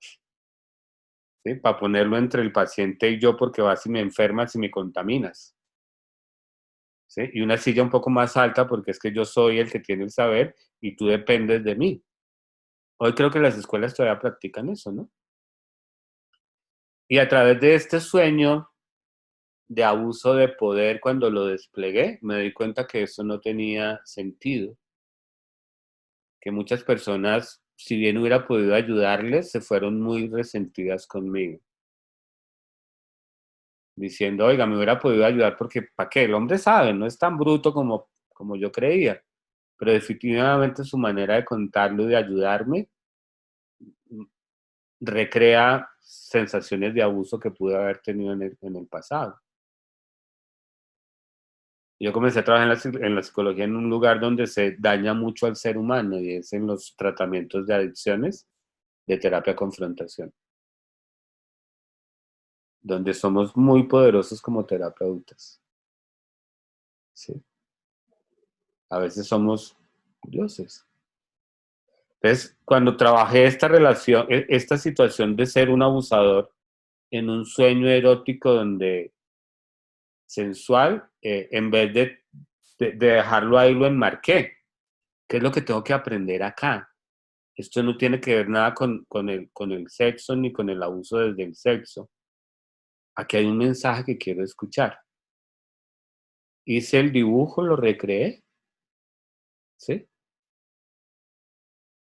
¿sí? Para ponerlo entre el paciente y yo porque vas y me enfermas y me contaminas, ¿sí? Y una silla un poco más alta porque es que yo soy el que tiene el saber y tú dependes de mí. Hoy creo que las escuelas todavía practican eso, ¿no? Y a través de este sueño de abuso de poder, cuando lo desplegué, me di cuenta que eso no tenía sentido, que muchas personas, si bien hubiera podido ayudarles, se fueron muy resentidas conmigo, diciendo, oiga, me hubiera podido ayudar porque, ¿para qué? El hombre sabe, no es tan bruto como yo creía, pero definitivamente su manera de contarlo y de ayudarme recrea sensaciones de abuso que pude haber tenido en el pasado. Yo comencé a trabajar en la psicología en un lugar donde se daña mucho al ser humano y es en los tratamientos de adicciones de terapia confrontación, donde somos muy poderosos como terapeutas, ¿sí? A veces somos dioses. Entonces, cuando trabajé esta relación, esta situación de ser un abusador en un sueño erótico donde sensual, en vez de dejarlo ahí, lo enmarqué. ¿Qué es lo que tengo que aprender acá? Esto no tiene que ver nada con el sexo ni con el abuso desde el sexo. Aquí hay un mensaje que quiero escuchar. Hice el dibujo, lo recreé, ¿sí?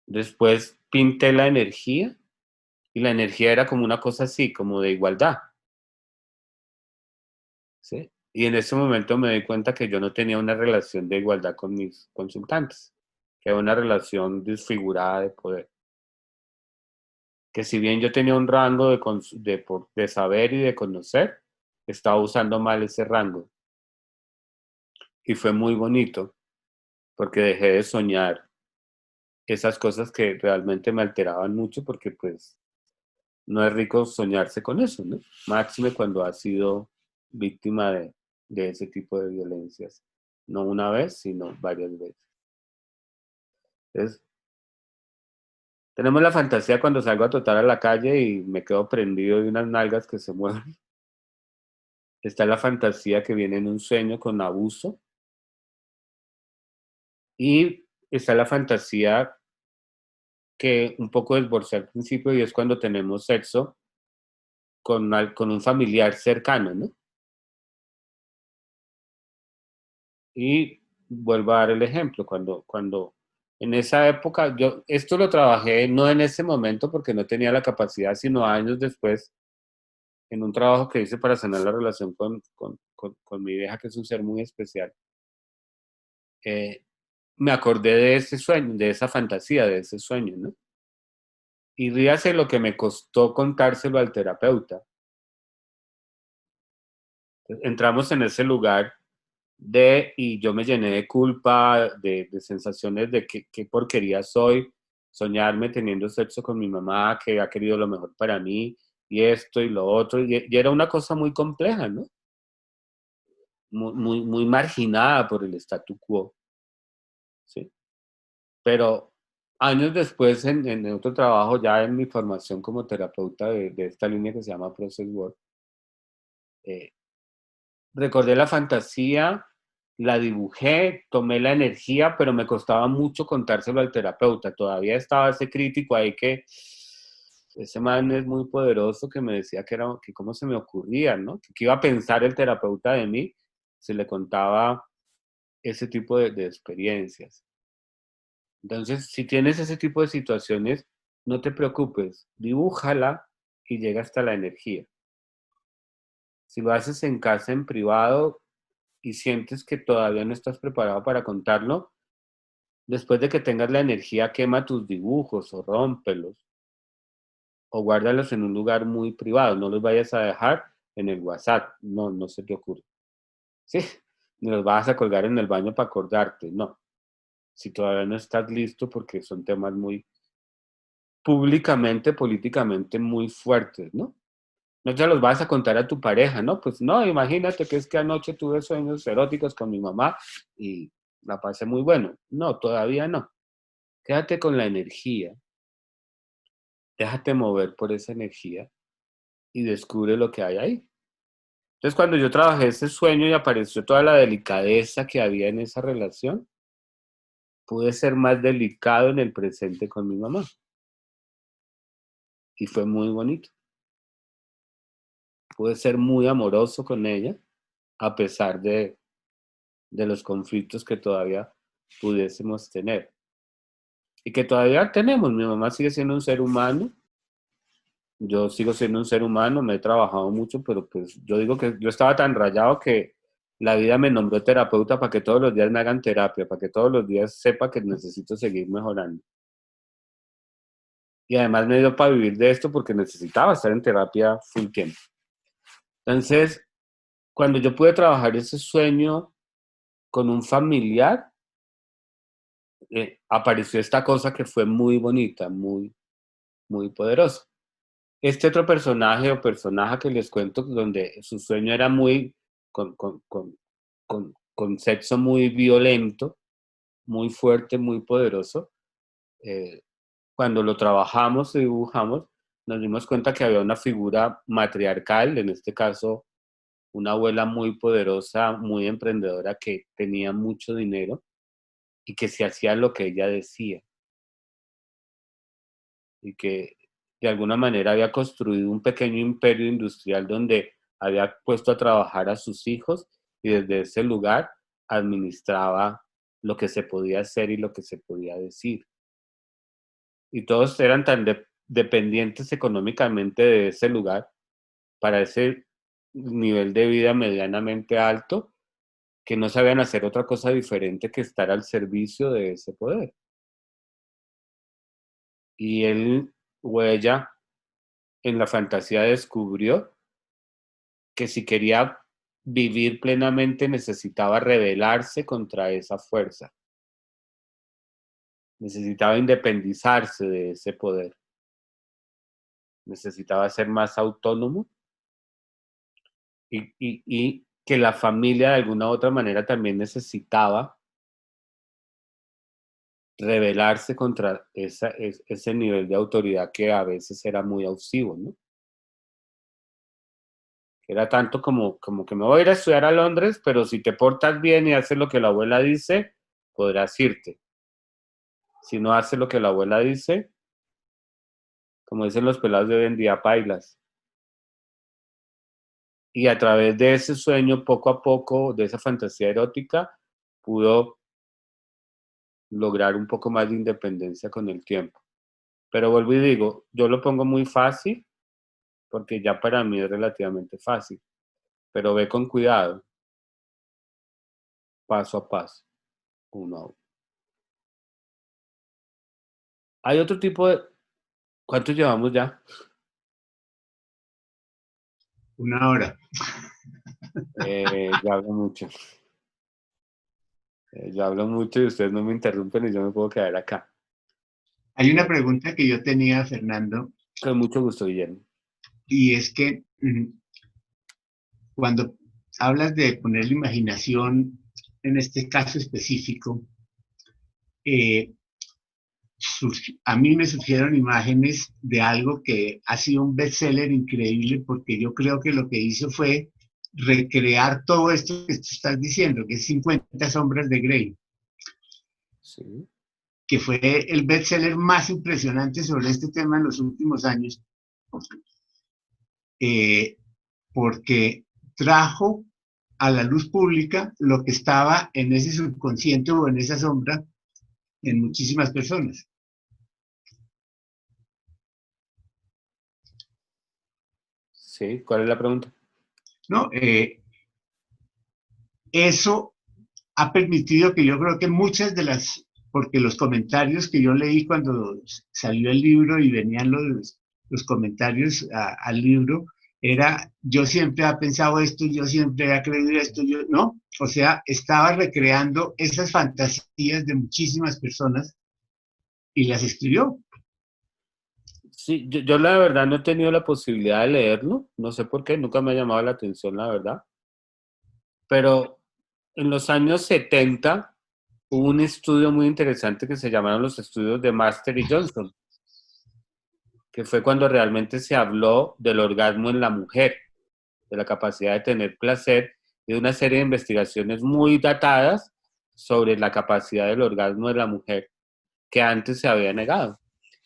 Después pinté la energía y la energía era como una cosa así, como de igualdad, ¿sí? Y en ese momento me di cuenta que yo no tenía una relación de igualdad con mis consultantes, que era una relación desfigurada de poder. Que si bien yo tenía un rango de saber y de conocer, estaba usando mal ese rango. Y fue muy bonito, porque dejé de soñar esas cosas que realmente me alteraban mucho, porque pues no es rico soñarse con eso, ¿no? Máxime cuando has sido víctima de ese tipo de violencias. No una vez, sino varias veces. Entonces, tenemos la fantasía cuando salgo a trotar a la calle y me quedo prendido de unas nalgas que se mueven. Está la fantasía que viene en un sueño con abuso. Y está la fantasía que un poco desborda al principio y es cuando tenemos sexo con un familiar cercano, ¿no? Y vuelvo a dar el ejemplo, cuando en esa época, yo esto lo trabajé no en ese momento porque no tenía la capacidad, sino años después, en un trabajo que hice para sanar la relación con mi vieja, que es un ser muy especial. Me acordé de ese sueño, de esa fantasía, de ese sueño, ¿no? Y ríase lo que me costó contárselo al terapeuta. Entramos en ese lugar y yo me llené de culpa, de sensaciones de qué porquería soy, soñarme teniendo sexo con mi mamá, que ha querido lo mejor para mí, y esto y lo otro, y era una cosa muy compleja, ¿no? Muy marginada por el statu quo, ¿sí? Pero años después, en otro trabajo, ya en mi formación como terapeuta de esta línea que se llama Process Work, eh, recordé la fantasía, la dibujé, tomé la energía, pero me costaba mucho contárselo al terapeuta. Todavía estaba ese crítico ahí que ese man es muy poderoso que me decía que cómo se me ocurría, ¿no? Que iba a pensar el terapeuta de mí si le contaba ese tipo de experiencias. Entonces, si tienes ese tipo de situaciones, no te preocupes, dibújala y llega hasta la energía. Si lo haces en casa, en privado, y sientes que todavía no estás preparado para contarlo, después de que tengas la energía, quema tus dibujos o rómpelos o guárdalos en un lugar muy privado. No los vayas a dejar en el WhatsApp, no se te ocurre. Sí, ni los vas a colgar en el baño para acordarte, no. Si todavía no estás listo porque son temas muy públicamente, políticamente muy fuertes, ¿no? No te los vas a contar a tu pareja, ¿no? Pues no, imagínate que es que anoche tuve sueños eróticos con mi mamá y la pasé muy bueno. No, todavía no. Quédate con la energía, déjate mover por esa energía y descubre lo que hay ahí. Entonces, cuando yo trabajé ese sueño y apareció toda la delicadeza que había en esa relación, pude ser más delicado en el presente con mi mamá. Y fue muy bonito. Pude ser muy amoroso con ella, a pesar de los conflictos que todavía pudiésemos tener. Y que todavía tenemos. Mi mamá sigue siendo un ser humano. Yo sigo siendo un ser humano, me he trabajado mucho, pero pues yo digo que yo estaba tan rayado que la vida me nombró terapeuta para que todos los días me hagan terapia, para que todos los días sepa que necesito seguir mejorando. Y además me dio para vivir de esto porque necesitaba estar en terapia full tiempo. Entonces, cuando yo pude trabajar ese sueño con un familiar, apareció esta cosa que fue muy bonita, muy, muy poderosa. Este otro personaje o personaje que les cuento, donde su sueño era muy, con sexo muy violento, muy fuerte, muy poderoso, eh, cuando lo trabajamos y dibujamos, nos dimos cuenta que había una figura matriarcal, en este caso una abuela muy poderosa, muy emprendedora, que tenía mucho dinero y que se hacía lo que ella decía y que de alguna manera había construido un pequeño imperio industrial donde había puesto a trabajar a sus hijos y desde ese lugar administraba lo que se podía hacer y lo que se podía decir. Y todos eran tan dependientes económicamente de ese lugar para ese nivel de vida medianamente alto que no sabían hacer otra cosa diferente que estar al servicio de ese poder. Y él o ella en la fantasía descubrió que si quería vivir plenamente necesitaba rebelarse contra esa fuerza, necesitaba independizarse de ese poder, necesitaba ser más autónomo y que la familia de alguna u otra manera también necesitaba rebelarse contra ese nivel de autoridad que a veces era muy abusivo, ¿no? Era tanto como que me voy a ir a estudiar a Londres, pero si te portas bien y haces lo que la abuela dice, podrás irte. Si no haces lo que la abuela dice, como dicen los pelados de hoy en día, pailas. Y a través de ese sueño, poco a poco, de esa fantasía erótica, pudo lograr un poco más de independencia con el tiempo. Pero vuelvo y digo, yo lo pongo muy fácil, porque ya para mí es relativamente fácil. Pero ve con cuidado, paso a paso, uno a uno. Hay otro tipo de... ¿Cuántos llevamos ya? 1 hora. Ya hablo mucho. Yo hablo mucho y ustedes no me interrumpen y yo me puedo quedar acá. Hay una pregunta que yo tenía, Fernando, Con mucho gusto, Guillermo. y es que cuando hablas de poner la imaginación en este caso específico, eh, a mí me surgieron imágenes de algo que ha sido un bestseller increíble porque yo creo que lo que hizo fue recrear todo esto que tú estás diciendo, que es 50 sombras de Grey. Sí. que fue el bestseller más impresionante sobre este tema en los últimos años, porque trajo a la luz pública lo que estaba en ese subconsciente o en esa sombra en muchísimas personas. Sí, ¿cuál es la pregunta? ¿No? Eso ha permitido que yo creo que muchas de las, porque los comentarios que yo leí cuando salió el libro y venían los comentarios al libro, era, yo siempre he pensado esto, yo siempre he creído esto, yo, ¿no? O sea, estaba recreando esas fantasías de muchísimas personas y las escribió. Sí, yo la verdad no he tenido la posibilidad de leerlo, no sé por qué, nunca me ha llamado la atención, la verdad, pero en los años 70 hubo un estudio muy interesante que se llamaron los estudios de Master y Johnson, que fue cuando realmente se habló del orgasmo en la mujer, de la capacidad de tener placer, y de una serie de investigaciones muy datadas sobre la capacidad del orgasmo de la mujer que antes se había negado.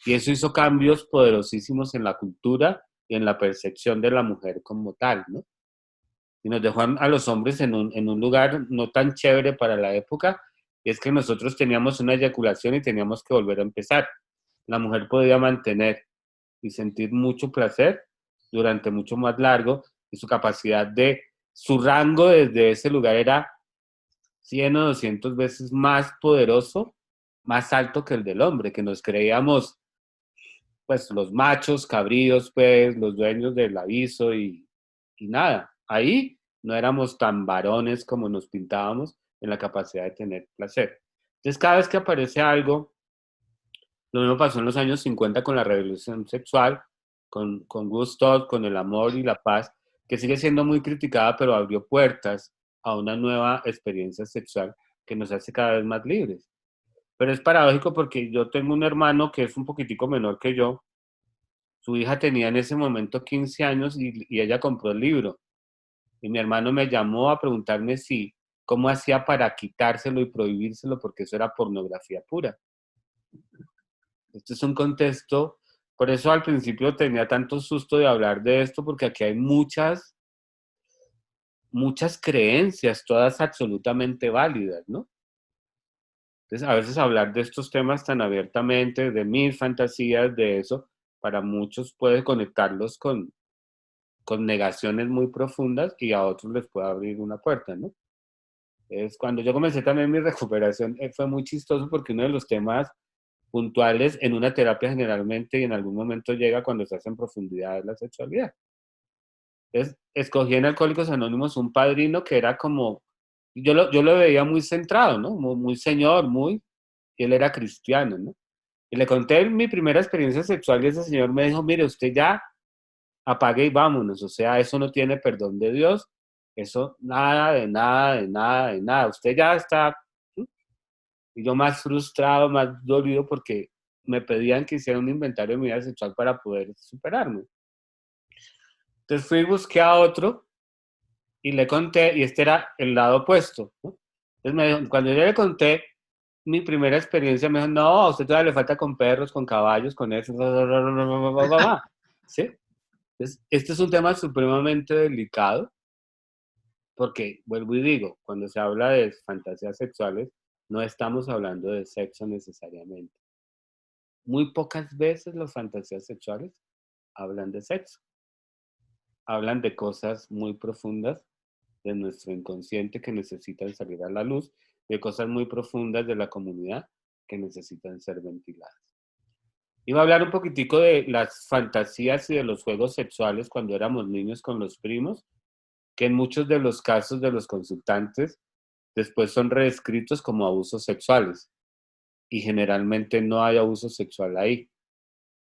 Y eso hizo cambios poderosísimos en la cultura y en la percepción de la mujer como tal, ¿no? Y nos dejó a los hombres en un lugar no tan chévere para la época, y es que nosotros teníamos una eyaculación y teníamos que volver a empezar. La mujer podía mantener y sentir mucho placer durante mucho más largo, y su capacidad su rango desde ese lugar era 100 o 200 veces más poderoso, más alto que el del hombre, que nos creíamos pues los machos, cabríos, pues los dueños del aviso y nada. Ahí no éramos tan varones como nos pintábamos en la capacidad de tener placer. Entonces cada vez que aparece algo, lo mismo pasó en los años 50 con la revolución sexual, con Gustav, con el amor y la paz, que sigue siendo muy criticada, pero abrió puertas a una nueva experiencia sexual que nos hace cada vez más libres. Pero es paradójico porque yo tengo un hermano que es un poquitico menor que yo. Su hija tenía en ese momento 15 años y ella compró el libro. Y mi hermano me llamó a preguntarme si, cómo hacía para quitárselo y prohibírselo porque eso era pornografía pura. Este es un contexto, por eso al principio tenía tanto susto de hablar de esto, porque aquí hay muchas creencias, todas absolutamente válidas, ¿no? Entonces, a veces hablar de estos temas tan abiertamente, de mis fantasías, de eso, para muchos puede conectarlos con negaciones muy profundas y a otros les puede abrir una puerta, ¿no? Es cuando yo comencé también mi recuperación, fue muy chistoso porque uno de los temas puntuales en una terapia generalmente y en algún momento llega cuando se hace en profundidad la sexualidad. Entonces, escogí en Alcohólicos Anónimos un padrino que era como, yo lo veía muy centrado, ¿no? Muy señor, y él era cristiano, ¿no? Y le conté mi primera experiencia sexual y ese señor me dijo, mire, usted ya apague y vámonos, o sea, eso no tiene perdón de Dios, eso nada, de nada, de nada, de nada, usted ya está, ¿sí? Y yo más frustrado, más dolido porque me pedían que hiciera un inventario de mi vida sexual para poder superarme. Entonces fui y busqué a otro y le conté, y este era el lado opuesto, ¿no? Entonces me dijo, cuando yo le conté mi primera experiencia, me dijo, no, a usted todavía le falta con perros, con caballos, con eso, ¿sí? Entonces, este es un tema supremamente delicado, porque, vuelvo y digo, cuando se habla de fantasías sexuales, no estamos hablando de sexo necesariamente. Muy pocas veces las fantasías sexuales hablan de sexo. Hablan de cosas muy profundas de nuestro inconsciente que necesitan salir a la luz, de cosas muy profundas de la comunidad que necesitan ser ventiladas. Iba a hablar un poquitico de las fantasías y de los juegos sexuales cuando éramos niños con los primos, que en muchos de los casos de los consultantes después son reescritos como abusos sexuales y generalmente no hay abuso sexual ahí.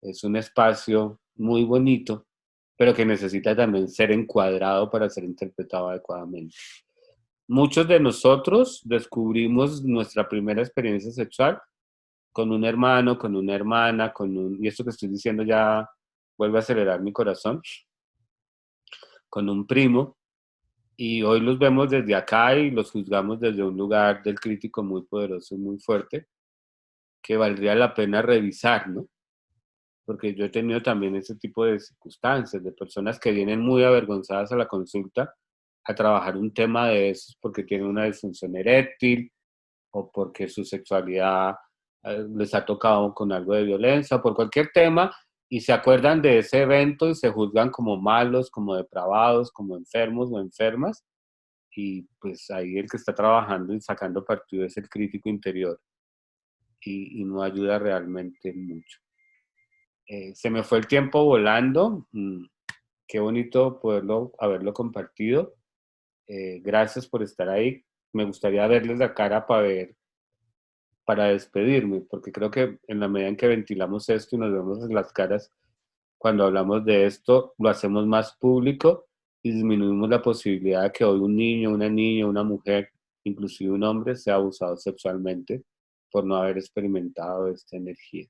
Es un espacio muy bonito, pero que necesita también ser encuadrado para ser interpretado adecuadamente. Muchos de nosotros descubrimos nuestra primera experiencia sexual con un hermano, con una hermana, y esto que estoy diciendo ya vuelve a acelerar mi corazón, con un primo, y hoy los vemos desde acá y los juzgamos desde un lugar del crítico muy poderoso y muy fuerte, que valdría la pena revisar, ¿no? Porque yo he tenido también ese tipo de circunstancias, de personas que vienen muy avergonzadas a la consulta a trabajar un tema de esos porque tienen una disfunción eréctil o porque su sexualidad les ha tocado con algo de violencia, por cualquier tema, y se acuerdan de ese evento y se juzgan como malos, como depravados, como enfermos o enfermas, y pues ahí el que está trabajando y sacando partido es el crítico interior y no ayuda realmente mucho. Se me fue el tiempo volando, qué bonito haberlo compartido. Gracias por estar ahí. Me gustaría verles la cara para despedirme, porque creo que en la medida en que ventilamos esto y nos vemos las caras, cuando hablamos de esto, lo hacemos más público y disminuimos la posibilidad de que hoy un niño, una niña, una mujer, inclusive un hombre, sea abusado sexualmente por no haber experimentado esta energía.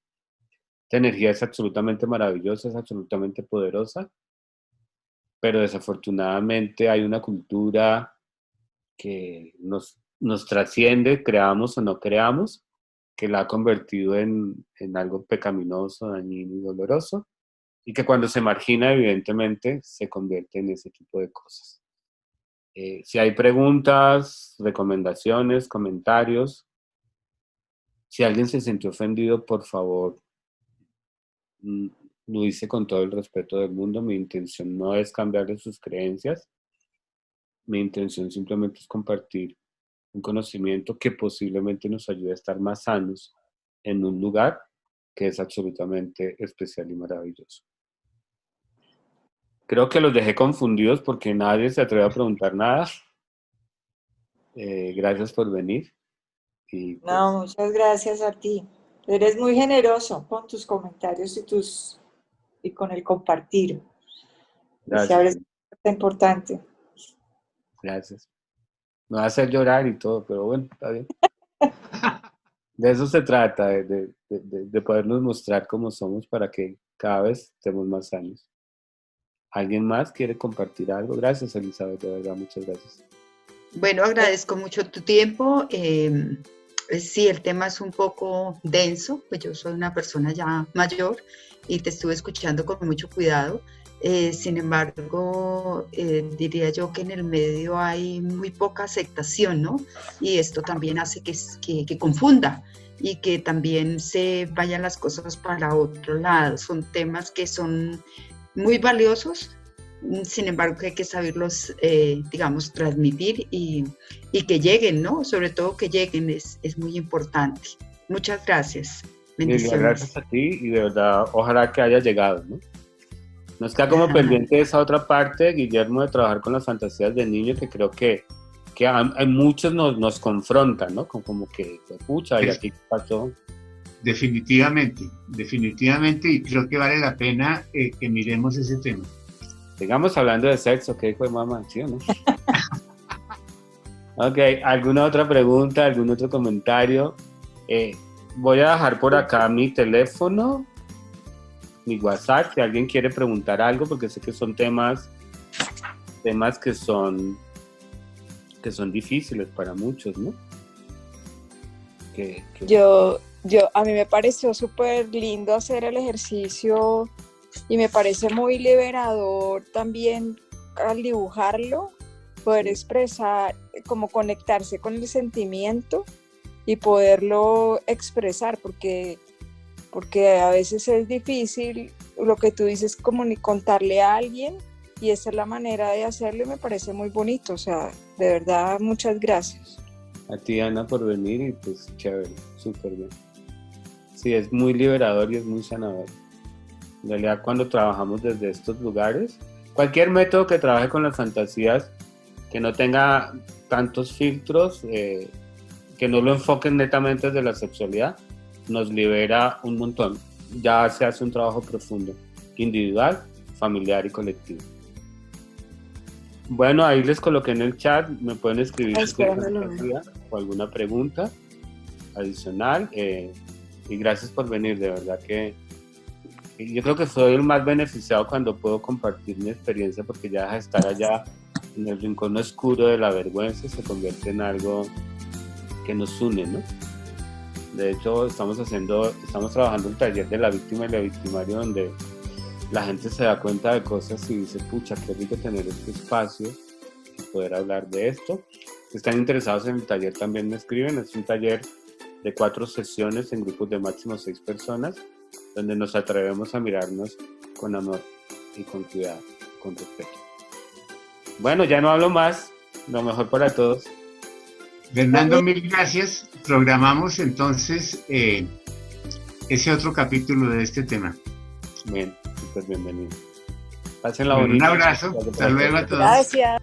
Esta energía es absolutamente maravillosa, es absolutamente poderosa, pero desafortunadamente hay una cultura que nos trasciende, creamos o no creamos, que la ha convertido en algo pecaminoso, dañino y doloroso, y que cuando se margina, evidentemente, se convierte en ese tipo de cosas. Si hay preguntas, recomendaciones, comentarios, si alguien se sintió ofendido, por favor, lo hice con todo el respeto del mundo. Mi intención no es cambiarle sus creencias. Mi intención simplemente es compartir un conocimiento que posiblemente nos ayude a estar más sanos en un lugar que es absolutamente especial y maravilloso. Creo que los dejé confundidos porque nadie se atreve a preguntar nada. Gracias por venir. Y pues, No, muchas gracias a ti. Eres muy generoso con tus comentarios y con el compartir. gracias. Es importante. Gracias. Me va a hacer llorar y todo, pero bueno, está bien. De eso se trata, de podernos mostrar cómo somos para que cada vez estemos más sanos. ¿Alguien más quiere compartir algo? Gracias, Elizabeth, de verdad, muchas gracias. Bueno, agradezco mucho tu tiempo. Sí, el tema es un poco denso, pues yo soy una persona ya mayor y te estuve escuchando con mucho cuidado. Sin embargo, diría yo que en el medio hay muy poca aceptación, ¿no? Y esto también hace que confunda y que también se vayan las cosas para otro lado. Son temas que son muy valiosos, sin embargo que hay que saberlos, digamos, transmitir y que lleguen, ¿no? Sobre todo que lleguen es muy importante. Muchas gracias. Bendiciones. Gracias a ti y de verdad, ojalá que haya llegado, ¿no? Nos queda como pendiente esa otra parte, Guillermo, de trabajar con las fantasías de niño, que creo que hay muchos nos confrontan, ¿no? Como que, pucha, ¿y aquí qué pasó? Definitivamente, y creo que vale la pena que miremos ese tema. Sigamos hablando de sexo, ¿qué dijo mamá? ¿Sí o no? Ok, ¿alguna otra pregunta, algún otro comentario? Voy a dejar por acá mi teléfono, mi WhatsApp, si alguien quiere preguntar algo, porque sé que son temas que son difíciles para muchos, ¿no? A mí me pareció súper lindo hacer el ejercicio y me parece muy liberador también al dibujarlo, poder expresar, como conectarse con el sentimiento y poderlo expresar, porque a veces es difícil lo que tú dices, como ni contarle a alguien, y esa es la manera de hacerlo y me parece muy bonito. O sea, de verdad, muchas gracias. A ti, Ana, por venir y pues chévere, súper bien. Sí, es muy liberador y es muy sanador. En realidad, cuando trabajamos desde estos lugares, cualquier método que trabaje con las fantasías, que no tenga tantos filtros, que no lo enfoquen netamente desde la sexualidad, nos libera un montón. Ya se hace un trabajo profundo, individual, familiar y colectivo. Bueno, ahí les coloqué en el chat, me pueden escribir o alguna pregunta adicional, y gracias por venir, de verdad que yo creo que soy el más beneficiado cuando puedo compartir mi experiencia, porque ya deja de estar allá en el rincón oscuro de la vergüenza, se convierte en algo que nos une, ¿no? De hecho, estamos trabajando un taller de la víctima y la victimario donde la gente se da cuenta de cosas y dice, pucha, qué rico tener este espacio y poder hablar de esto. Si están interesados en el taller, también me escriben. Es un taller de 4 sesiones en grupos de máximo 6 personas, donde nos atrevemos a mirarnos con amor y con cuidado, con respeto. Bueno, ya no hablo más. Lo mejor para todos. Fernando, mil gracias. Programamos entonces ese otro capítulo de este tema. Bien, súper bienvenido. Pásenla Bueno, bonita. un abrazo. Hasta luego a todos. Gracias.